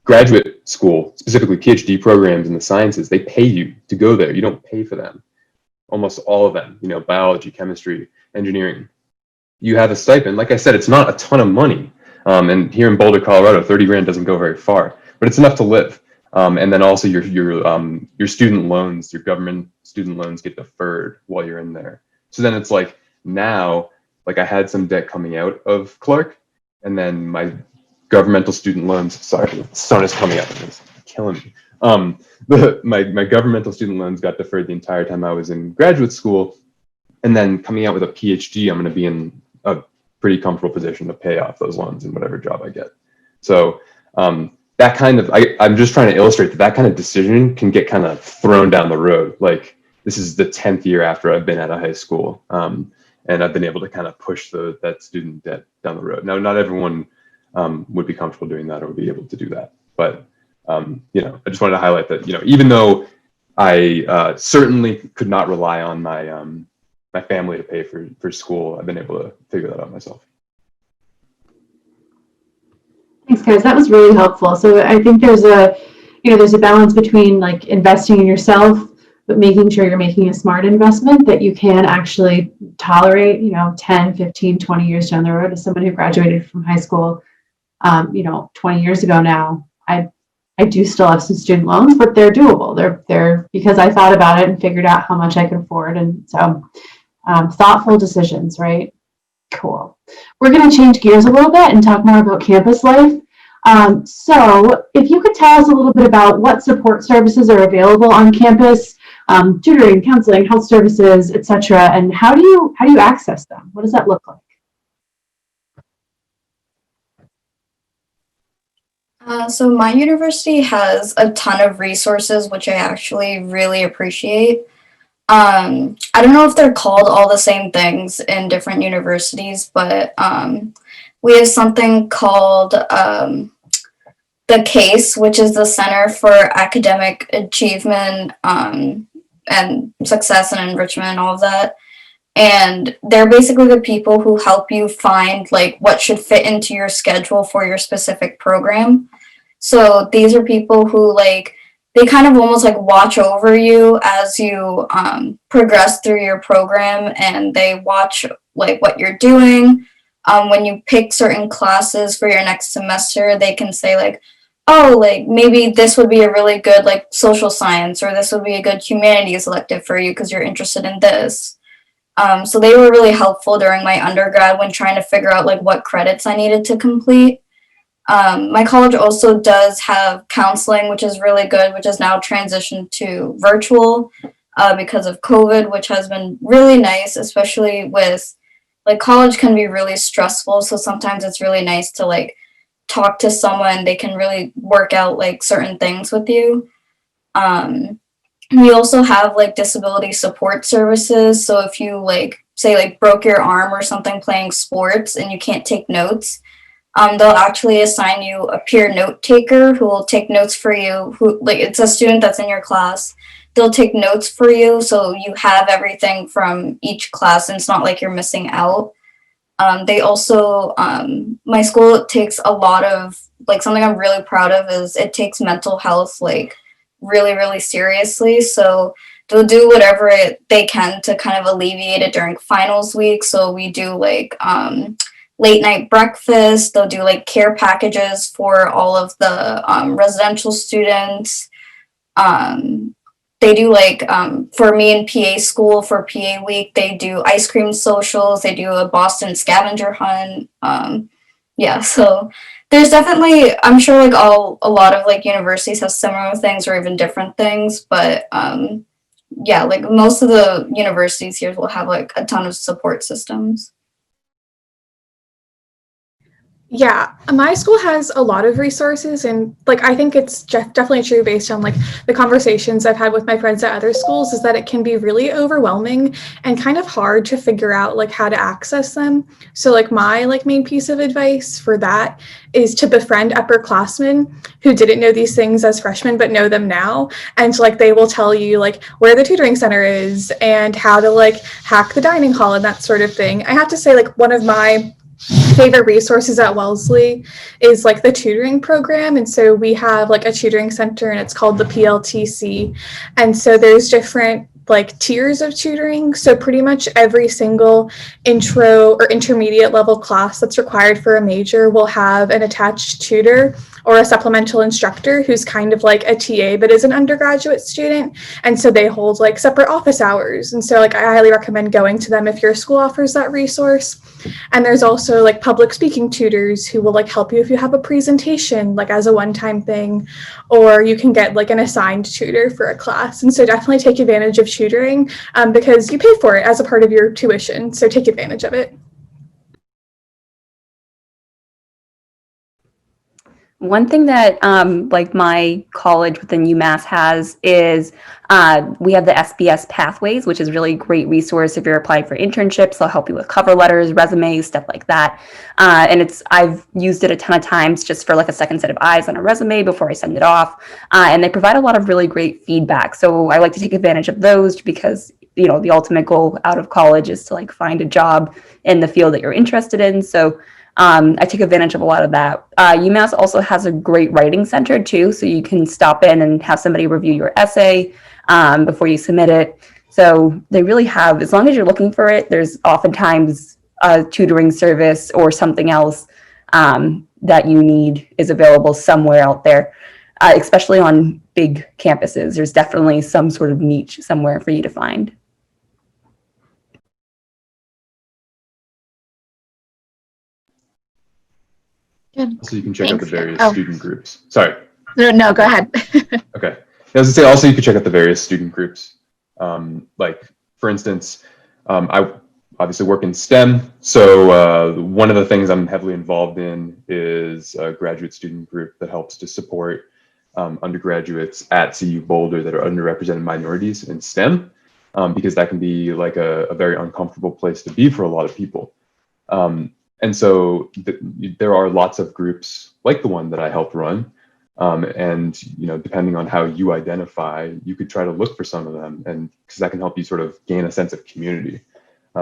graduate school, specifically PhD programs in the sciences, they pay you to go there. You don't pay for them. Almost all of them, biology, chemistry, engineering. You have a stipend. Like I said, it's not a ton of money. And here in Boulder, Colorado, 30 grand doesn't go very far, but it's enough to live. And then also your student loans, your government student loans get deferred while you're in there. So then it's like now, like I had some debt coming out of Clark, and then my governmental student loans, sorry, the sun is coming up, it's killing me. My governmental student loans got deferred the entire time I was in graduate school. And then coming out with a PhD, I'm going to be in a pretty comfortable position to pay off those loans in whatever job I get. So that kind of, I'm just trying to illustrate that kind of decision can get kind of thrown down the road. Like this is the 10th year after I've been out of high school. And I've been able to kind of push that student debt down the road. Now, not everyone would be comfortable doing that or would be able to do that. But, I just wanted to highlight that, even though I certainly could not rely on my family to pay for school, I've been able to figure that out myself. Thanks, guys. That was really helpful. So I think there's a balance between like investing in yourself, but making sure you're making a smart investment that you can actually tolerate, 10, 15, 20 years down the road. As someone who graduated from high school, 20 years ago now, I do still have some student loans, but they're doable. They're because I thought about it and figured out how much I could afford. And so thoughtful decisions, right? Cool. We're going to change gears a little bit and talk more about campus life. So if you could tell us a little bit about what support services are available on campus, tutoring, counseling, health services, etc., and how do you access them? What does that look like? So my university has a ton of resources, which I actually really appreciate. I don't know if they're called all the same things in different universities, but we have something called the CASE, which is the Center for Academic Achievement and Success and Enrichment and all of that. And they're basically the people who help you find like what should fit into your schedule for your specific program. So these are people who they kind of almost like watch over you as you progress through your program, and they watch like what you're doing. When you pick certain classes for your next semester, they can say like, oh, like maybe this would be a really good like social science, or this would be a good humanities elective for you because you're interested in this. So they were really helpful during my undergrad when trying to figure out like what credits I needed to complete. My college also does have counseling, which is really good, which is now transitioned to virtual because of COVID, which has been really nice, especially with like college can be really stressful. So sometimes it's really nice to like talk to someone. They can really work out like certain things with you. We also have like disability support services. So if you like say like broke your arm or something playing sports and you can't take notes, they'll actually assign you a peer note taker who will take notes for you. Who like it's a student that's in your class. They'll take notes for you, so you have everything from each class, and it's not like you're missing out. They also, my school takes a lot of like something I'm really proud of is it takes mental health like really really seriously. So they'll do whatever they can to kind of alleviate it during finals week. So we do like late night breakfast. They'll do like care packages for all of the residential students. They do like for me in PA school for PA week, they do ice cream socials. They do a Boston scavenger hunt. Yeah, so there's definitely, I'm sure like a lot of like universities have similar things or even different things, but yeah, like most of the universities here will have like a ton of support systems. Yeah, my school has a lot of resources, and like I think it's definitely true based on like the conversations I've had with my friends at other schools is that it can be really overwhelming and kind of hard to figure out like how to access them. So like my like main piece of advice for that is to befriend upperclassmen who didn't know these things as freshmen but know them now, and like they will tell you like where the tutoring center is and how to like hack the dining hall and that sort of thing. I have to say like one of my favorite resources at Wellesley is like the tutoring program, and so we have like a tutoring center and it's called the PLTC, and so there's different like tiers of tutoring. So pretty much every single intro or intermediate level class that's required for a major will have an attached tutor or a supplemental instructor who's kind of like a TA but is an undergraduate student, and so they hold like separate office hours, and so like I highly recommend going to them if your school offers that resource. And there's also like public speaking tutors who will like help you if you have a presentation like as a one-time thing, or you can get like an assigned tutor for a class. And so definitely take advantage of tutoring because you pay for it as a part of your tuition, so take advantage of it. One thing that like my college within UMass has is we have the SBS Pathways, which is really great resource if you're applying for internships. They'll help you with cover letters, resumes, stuff like that. And I've used it a ton of times just for like a second set of eyes on a resume before I send it off. And they provide a lot of really great feedback. So I like to take advantage of those because you know the ultimate goal out of college is to like find a job in the field that you're interested in. So I take advantage of a lot of that. UMass also has a great writing center too, so you can stop in and have somebody review your essay before you submit it. So they really have, as long as you're looking for it, there's oftentimes a tutoring service or something else that you need is available somewhere out there, especially on big campuses. There's definitely some sort of niche somewhere for you to find. Good. So you can check out the Thanks. various student groups. Sorry. No, go ahead. Okay. I was gonna say also you could check out the various student groups. Like for instance, I obviously work in STEM. So one of the things I'm heavily involved in is a graduate student group that helps to support undergraduates at CU Boulder that are underrepresented minorities in STEM, because that can be like a very uncomfortable place to be for a lot of people. And so there are lots of groups like the one that I help run. And you know, depending on how you identify, you could try to look for some of them, and because that can help you sort of gain a sense of community.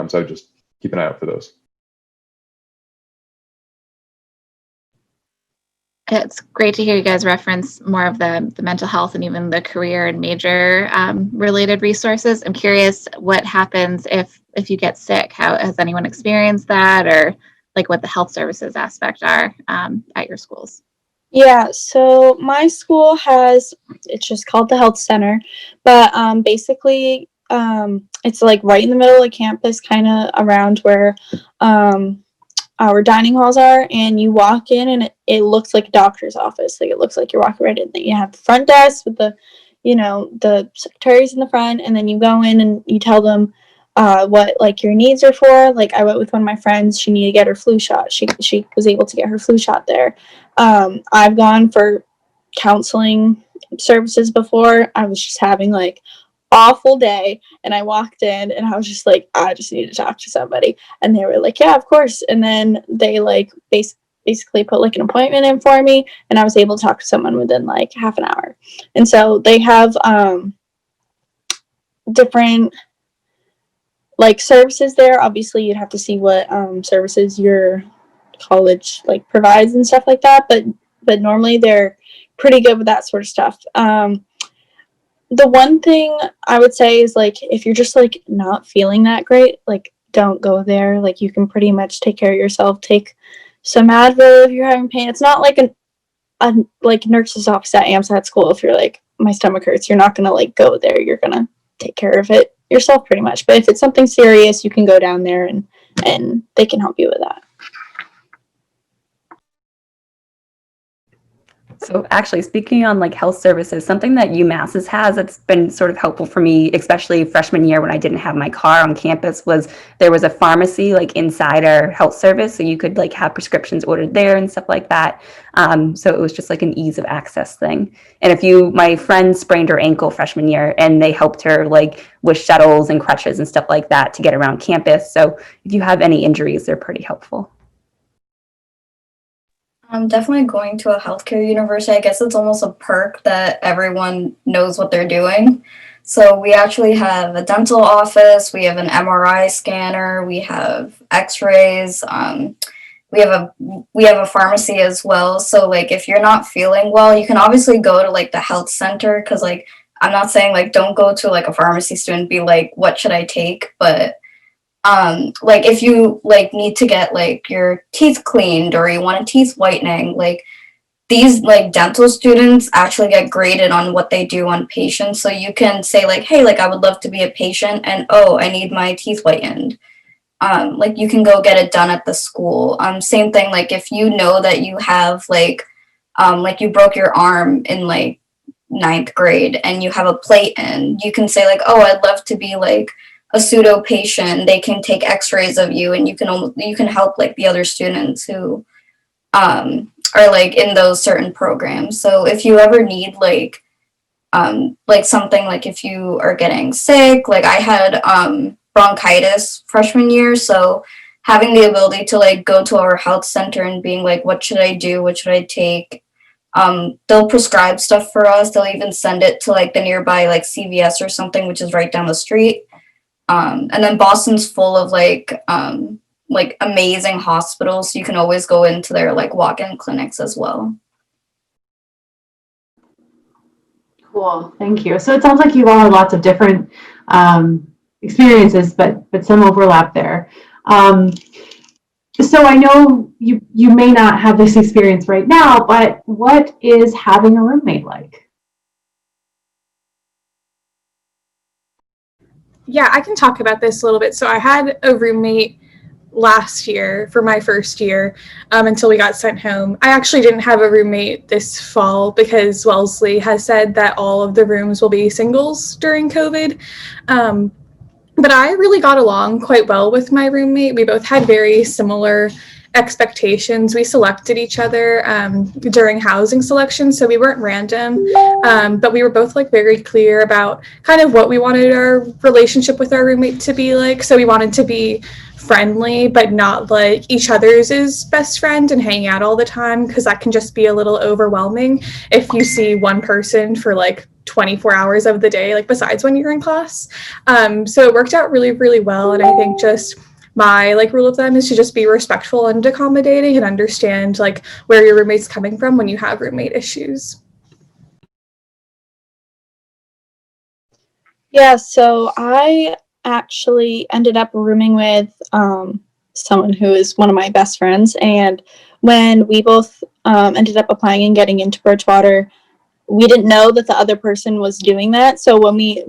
So just keep an eye out for those. It's great to hear you guys reference more of the mental health and even the career and major related resources. I'm curious what happens if you get sick. How has anyone experienced that, or like what the health services aspect are at your schools? Yeah, so my school has, it's just called the health center, but basically it's like right in the middle of campus, kind of around where um, our dining halls are, and you walk in and it looks like a doctor's office. Like it looks like you're walking right in. You have the front desk with the, the secretaries in the front, and then you go in and you tell them what like your needs are for. Like I went with one of my friends. She needed to get her flu shot. She was able to get her flu shot there. I've gone for counseling services before. I was just having like awful day, and I walked in and I was just like, I just need to talk to somebody, and they were like, yeah, of course. And then they like basically put like an appointment in for me, and I was able to talk to someone within like half an hour. And so they have different like services there. Obviously you'd have to see what services your college like provides and stuff like that, but normally they're pretty good with that sort of stuff. The one thing I would say is like if you're just like not feeling that great, like don't go there. Like you can pretty much take care of yourself. Take some Advil if you're having pain. It's not like a like nurse's office at AMSA at school. If you're like my stomach hurts, you're not gonna like go there. You're gonna take care of it yourself pretty much. But if it's something serious, you can go down there and they can help you with that. So actually, speaking on like health services, something that UMass's has that's been sort of helpful for me, especially freshman year when I didn't have my car on campus, was there was a pharmacy like inside our health service, so you could like have prescriptions ordered there and stuff like that. So it was just like an ease of access thing. And my friend sprained her ankle freshman year, and they helped her like with shuttles and crutches and stuff like that to get around campus. So if you have any injuries, they're pretty helpful. I'm definitely going to a healthcare university. I guess it's almost a perk that everyone knows what they're doing. So we actually have a dental office, we have an MRI scanner, we have X-rays, we have a pharmacy as well. So like if you're not feeling well, you can obviously go to like the health center, because like I'm not saying like don't go to like a pharmacy student and be like, what should I take? But like if you like need to get like your teeth cleaned or you want a teeth whitening, like these like dental students actually get graded on what they do on patients. So you can say like, hey, like I would love to be a patient, and oh, I need my teeth whitened. Like you can go get it done at the school. Same thing, like if you know that you have like you broke your arm in like ninth grade and you have a plate in, you can say like, oh, I'd love to be like a pseudo patient. They can take x-rays of you, and you can help like the other students who are like in those certain programs. So if you ever need like something, like if you are getting sick, like I had bronchitis freshman year, so having the ability to like go to our health center and being like, what should I do, what should I take, they'll prescribe stuff for us. They'll even send it to like the nearby like CVS or something, which is right down the street. And then Boston's full of like amazing hospitals, so you can always go into their like walk-in clinics as well. Cool, thank you. So it sounds like you've all had lots of different experiences, but some overlap there. So I know you may not have this experience right now, but what is having a roommate like? Yeah, I can talk about this a little bit. So I had a roommate last year for my first year until we got sent home. I actually didn't have a roommate this fall because Wellesley has said that all of the rooms will be singles during COVID. But I really got along quite well with my roommate. We both had very similar expectations. We selected each other during housing selection, so we weren't random, but we were both like very clear about kind of what we wanted our relationship with our roommate to be like. So we wanted to be friendly, but not like each other's best friend and hang out all the time, because that can just be a little overwhelming if you see one person for like 24 hours of the day, like besides when you're in class. So it worked out really, really well. And I think just my like rule of thumb is to just be respectful and accommodating and understand like where your roommate's coming from when you have roommate issues. Yeah, so I actually ended up rooming with someone who is one of my best friends. And when we both ended up applying and getting into Bridgewater, we didn't know that the other person was doing that. So when we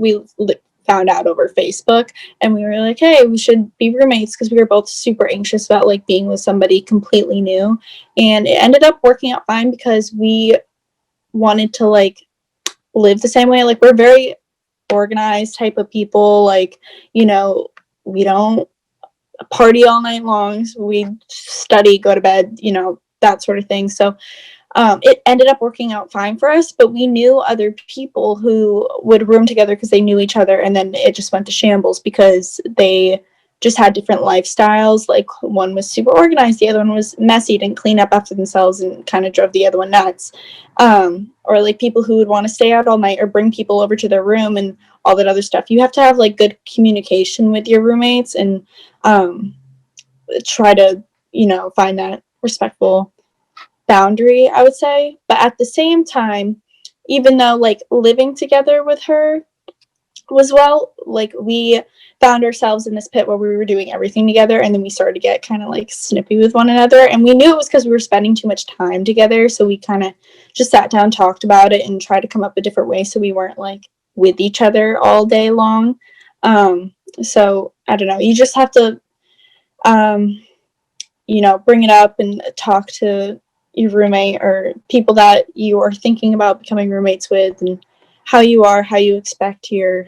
found out over Facebook, and we were like, hey, we should be roommates, because we were both super anxious about like being with somebody completely new. And it ended up working out fine because we wanted to like live the same way. Like, we're very organized type of people. Like, you know, we don't party all night long. So we study, go to bed, you know, that sort of thing. So it ended up working out fine for us, but we knew other people who would room together because they knew each other, and then it just went to shambles because they just had different lifestyles. Like, one was super organized, the other one was messy, didn't clean up after themselves, and kind of drove the other one nuts. Or like people who would want to stay out all night or bring people over to their room and all that other stuff. You have to have like good communication with your roommates and try to, you know, find that respectful boundary, I would say. But at the same time, even though like living together with her was like we found ourselves in this pit where we were doing everything together, and then we started to get kind of like snippy with one another, and we knew it was because we were spending too much time together. So we kind of just sat down, talked about it, and tried to come up a different way so we weren't like with each other all day long. So I don't know, you just have to you know, bring it up and talk to your roommate or people that you are thinking about becoming roommates with, and how you are, how you expect your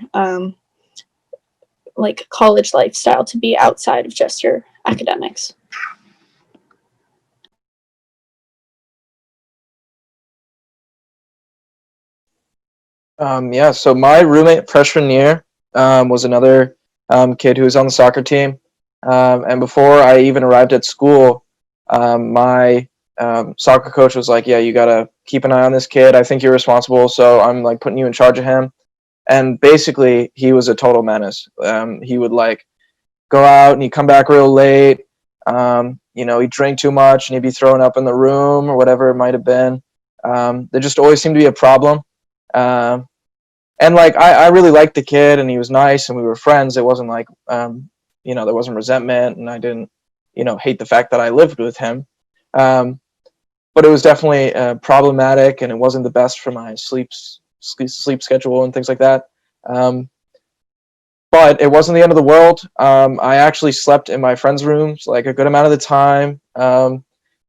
like college lifestyle to be outside of just your academics. Yeah, so my roommate freshman year was another kid who was on the soccer team. And before I even arrived at school, my soccer coach was like, yeah, you got to keep an eye on this kid. I think you're responsible, so I'm like putting you in charge of him. And basically, he was a total menace. He would like go out and he'd come back real late. You know, he'd drink too much and he'd be throwing up in the room or whatever it might have been. There just always seemed to be a problem. And like I really liked the kid, and he was nice, and we were friends. It wasn't like you know, there wasn't resentment, and I didn't, you know, hate the fact that I lived with him. But it was definitely problematic, and it wasn't the best for my sleep schedule and things like that. But it wasn't the end of the world. I actually slept in my friends' rooms like a good amount of the time.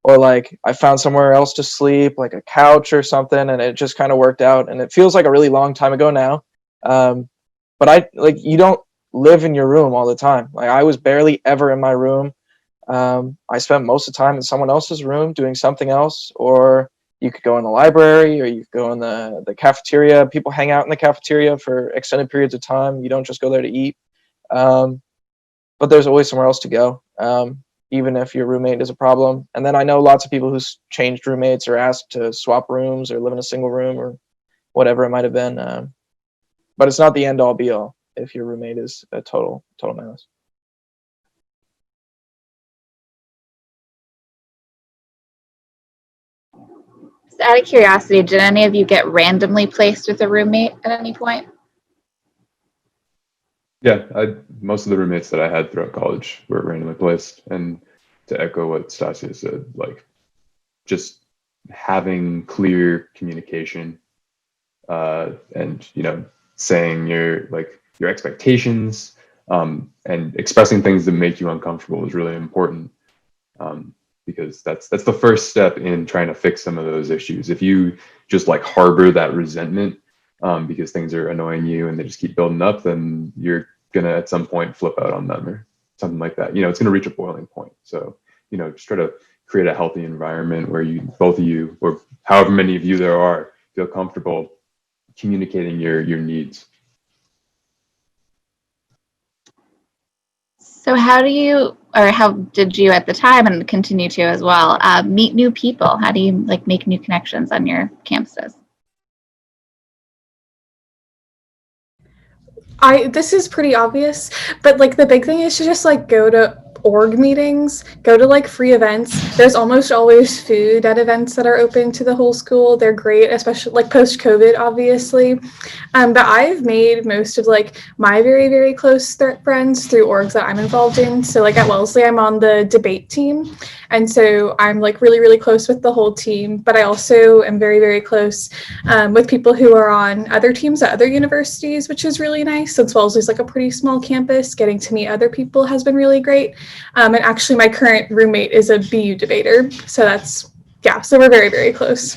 Or like I found somewhere else to sleep, like a couch or something, and it just kind of worked out. And it feels like a really long time ago now. But I like, you don't live in your room all the time. Like, I was barely ever in my room. I spent most of the time in someone else's room doing something else, or you could go in the library, or you could go in the cafeteria. People hang out in the cafeteria for extended periods of time. You don't just go there to eat. But there's always somewhere else to go, even if your roommate is a problem. And then I know lots of people who's changed roommates or asked to swap rooms or live in a single room or whatever it might have been. But it's not the end all be all if your roommate is a total menace. Just out of curiosity, did any of you get randomly placed with a roommate at any point? Yeah, most of the roommates that I had throughout college were randomly placed. And to echo what Stasia said, like, just having clear communication, and, you know, saying your expectations, and expressing things that make you uncomfortable is really important, because that's the first step in trying to fix some of those issues. If you just like harbor that resentment because things are annoying you and they just keep building up, then you're gonna at some point flip out on them or something like that. You know, it's gonna reach a boiling point. So, you know, just try to create a healthy environment where you, both of you, or however many of you there are, feel comfortable communicating your needs. So how do you, or how did you at the time and continue to as well, meet new people? How do you like make new connections on your campuses? This is pretty obvious, but like the big thing is to just like go to org meetings, go to like free events. There's almost always food at events that are open to the whole school. They're great, especially like post-COVID, obviously. But I've made most of like my very, very close friends through orgs that I'm involved in. So like at Wellesley, I'm on the debate team. And so I'm like really, really close with the whole team, but I also am very, very close with people who are on other teams at other universities, which is really nice. Since Wellesley's like a pretty small campus, getting to meet other people has been really great. And actually my current roommate is a BU debater. So that's, yeah, so we're very, very close.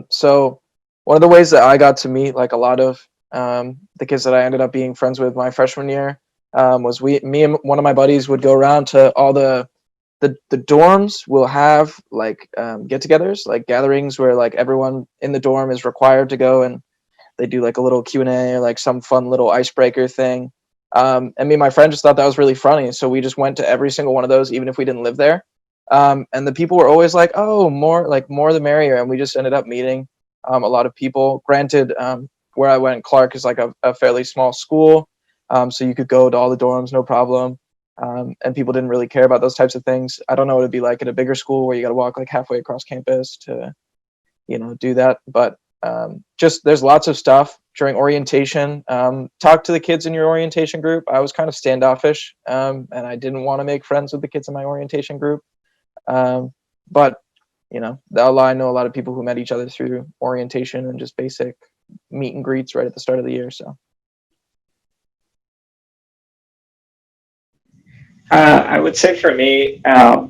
So one of the ways that I got to meet like a lot of the kids that I ended up being friends with my freshman year was me and one of my buddies would go around to all the dorms will have like get-togethers, like gatherings where like everyone in the dorm is required to go, and they do like a little Q&A or like some fun little icebreaker thing. And me and my friend just thought that was really funny, so we just went to every single one of those, even if we didn't live there. And the people were always like, "Oh, more the merrier," and we just ended up meeting a lot of people. Granted, where I went, Clark is like a fairly small school, so you could go to all the dorms, no problem. And people didn't really care about those types of things. I don't know what it'd be like at a bigger school where you got to walk like halfway across campus to, do that. But just there's lots of stuff during orientation. Talk to the kids in your orientation group. I was kind of standoffish, and I didn't want to make friends with the kids in my orientation group. But I know a lot of people who met each other through orientation and just basic meet and greets right at the start of the year. So. I would say for me, a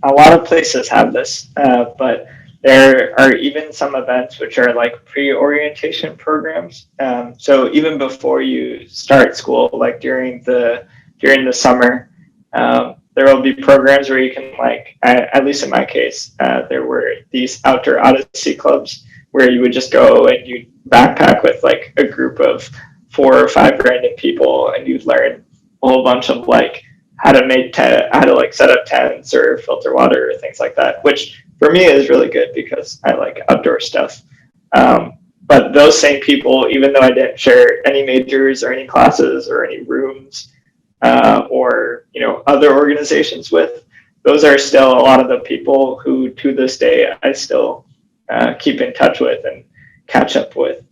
lot of places have this, but there are even some events which are like pre-orientation programs. So even before you start school, like during the summer, there will be programs where you can at least in my case, there were these outdoor odyssey clubs where you would just go and you backpack with like a group of 4 or 5 random people, and you'd learn a whole bunch of like how to like set up tents or filter water or things like that, which for me is really good because I like outdoor stuff. But those same people, even though I didn't share any majors or any classes or any rooms or other organizations with, those are still a lot of the people who to this day I still keep in touch with and catch up with.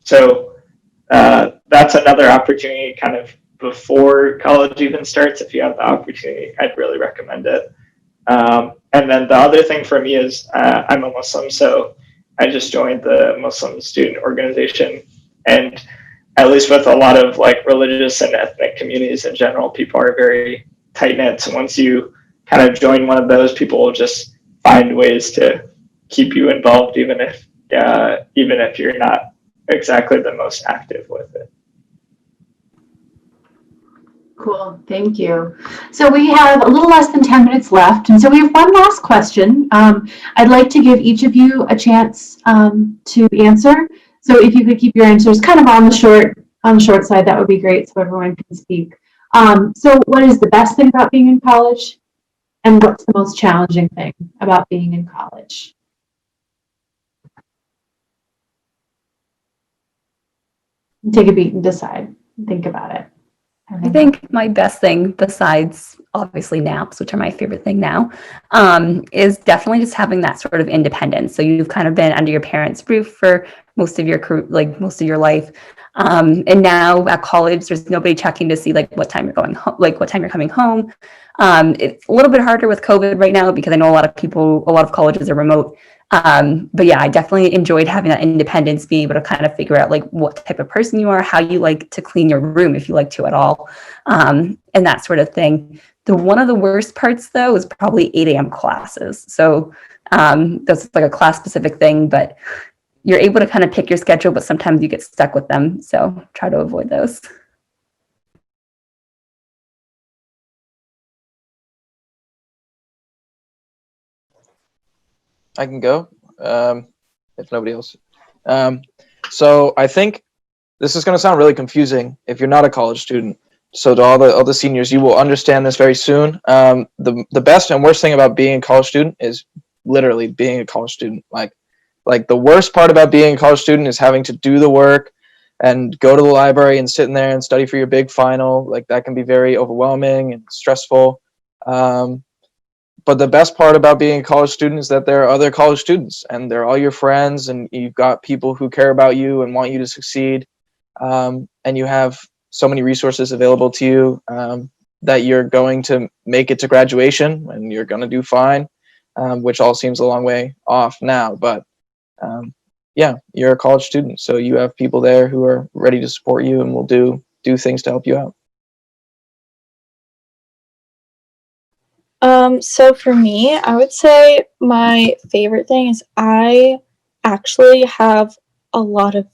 So that's another opportunity kind of before college even starts. If you have the opportunity, I'd really recommend it. And then the other thing for me is I'm a Muslim, so I just joined the Muslim student organization, and at least with a lot of like religious and ethnic communities in general, people are very tight knit. So once you kind of join one of those, people will just find ways to keep you involved, even if you're not exactly the most active with it. Cool, thank you. So we have a little less than 10 minutes left, and so we have one last question. I'd like to give each of you a chance to answer. So if you could keep your answers kind of on the short side, that would be great, so everyone can speak. So what is the best thing about being in college, and what's the most challenging thing about being in college? Take a beat and decide. Think about it. I think my best thing, besides obviously naps, which are my favorite thing now, is definitely just having that sort of independence. So you've kind of been under your parents' roof for most of your life, and now at college, there's nobody checking to see what time you're going home, what time you're coming home. It's a little bit harder with COVID right now because I know a lot of colleges are remote. But yeah, I definitely enjoyed having that independence, being able to kind of figure out what type of person you are, how you like to clean your room, if you like to at all, and that sort of thing. One of the worst parts though is probably 8 a.m. classes. So that's like a class specific thing, but you're able to kind of pick your schedule, but sometimes you get stuck with them. So try to avoid those. I can go if nobody else. So I think this is going to sound really confusing if you're not a college student. So to all the seniors, you will understand this very soon. The best and worst thing about being a college student is literally being a college student. Like the worst part about being a college student is having to do the work and go to the library and sit in there and study for your big final. Like that can be very overwhelming and stressful. But the best part about being a college student is that there are other college students and they're all your friends, and you've got people who care about you and want you to succeed. And you have so many resources available to you that you're going to make it to graduation and you're going to do fine, which all seems a long way off now. But yeah, you're a college student, so you have people there who are ready to support you and will do things to help you out. So for me, I would say my favorite thing is I actually have a lot of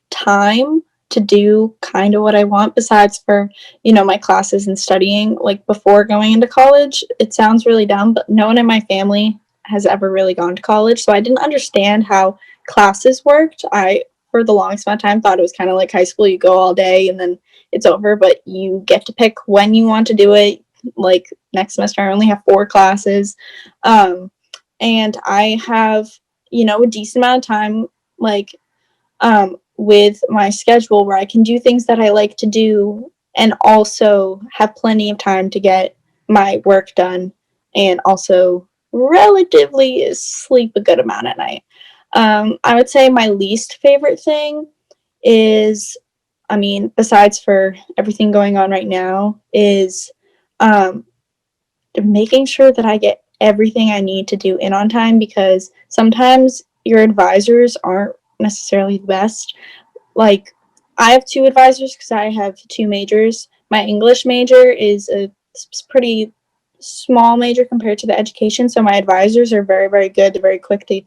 time to do kind of what I want besides for, my classes and studying. Like before going into college, it sounds really dumb, but no one in my family has ever really gone to college. So I didn't understand how classes worked. For the longest amount of time, thought it was kind of like high school. You go all day and then it's over, but you get to pick when you want to do it. Like next semester, I only have 4 classes. And I have, a decent amount of time, like, with my schedule where I can do things that I like to do and also have plenty of time to get my work done and also relatively sleep a good amount at night. I would say my least favorite thing is, besides for everything going on right now, is making sure that I get everything I need to do in on time, because sometimes your advisors aren't necessarily the best. Like, I have 2 advisors because I have 2 majors. My English major is a pretty small major compared to the education, so my advisors are very, very good. They're very quick to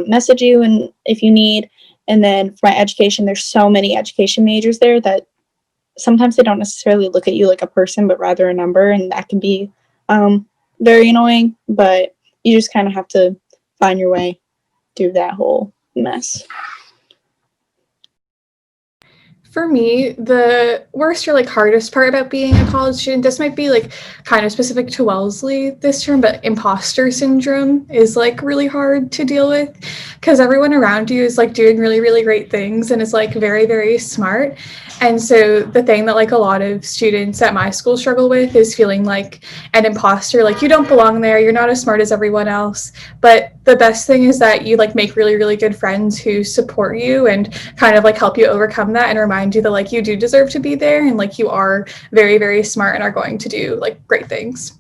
message you and if you need. And then for my education, there's so many education majors there that sometimes they don't necessarily look at you like a person, but rather a number, and that can be very annoying. But you just kind of have to find your way through that whole mess. For me, the worst or hardest part about being a college student, this might be kind of specific to Wellesley this term, but imposter syndrome is really hard to deal with because everyone around you is doing really, really great things and is very, very smart. And so the thing that a lot of students at my school struggle with is feeling like an imposter, you don't belong there, you're not as smart as everyone else. But the best thing is that you make really, really good friends who support you and kind of help you overcome that and remind you that you do deserve to be there and you are very, very smart and are going to do great things.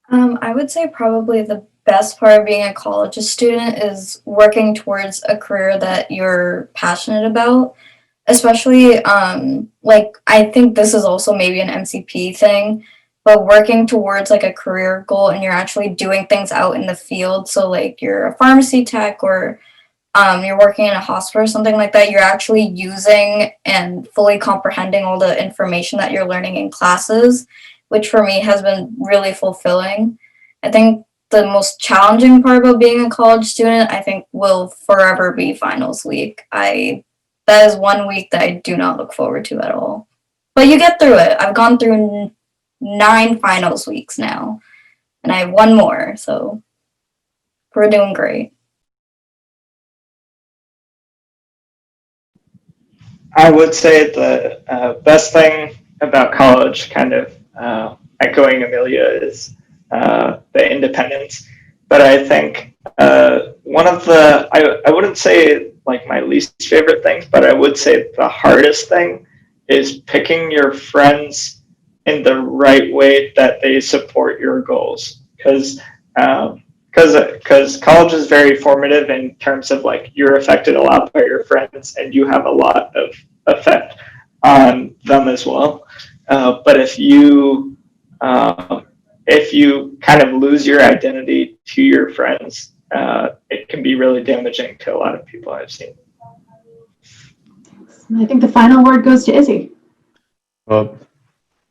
I would say probably the best part of being a college student is working towards a career that you're passionate about. Especially, I think this is also maybe an MCP thing, but working towards a career goal and you're actually doing things out in the field. So you're a pharmacy tech or you're working in a hospital or something like that, you're actually using and fully comprehending all the information that you're learning in classes, which for me has been really fulfilling. I think the most challenging part about being a college student, I think, will forever be finals week. That is one week that I do not look forward to at all. But you get through it. I've gone through 9 finals weeks now, and I have 1 more, so we're doing great. I would say the best thing about college, kind of echoing Amelia, is the independence. But I think one of I wouldn't say my least favorite things, but I would say the hardest thing is picking your friends in the right way that they support your goals. Because college is very formative in terms of you're affected a lot by your friends and you have a lot of effect on them as well. But if you kind of lose your identity to your friends, it can be really damaging to a lot of people I've seen. I think the final word goes to Izzy. Well,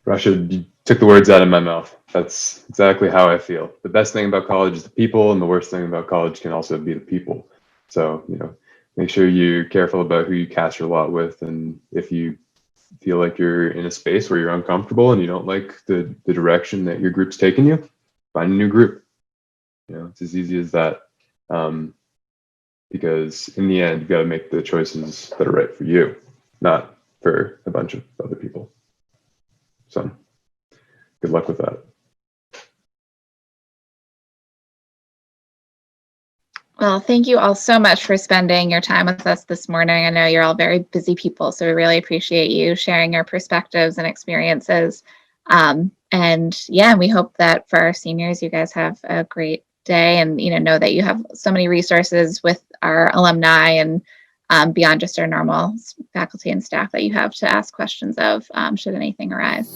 Rasha, you took the words out of my mouth. That's exactly how I feel. The best thing about college is the people, and the worst thing about college can also be the people. So, make sure you're careful about who you cast your lot with. And if you feel like you're in a space where you're uncomfortable and you don't like the direction that your group's taking you, find a new group. It's as easy as that. because in the end, you've got to make the choices that are right for you, not for a bunch of other people. So good luck with that. Well, thank you all so much for spending your time with us this morning. I know you're all very busy people, so we really appreciate you sharing your perspectives and experiences. And yeah, we hope that for our seniors, you guys have a great day, and know that you have so many resources with our alumni and beyond just our normal faculty and staff that you have to ask questions of should anything arise.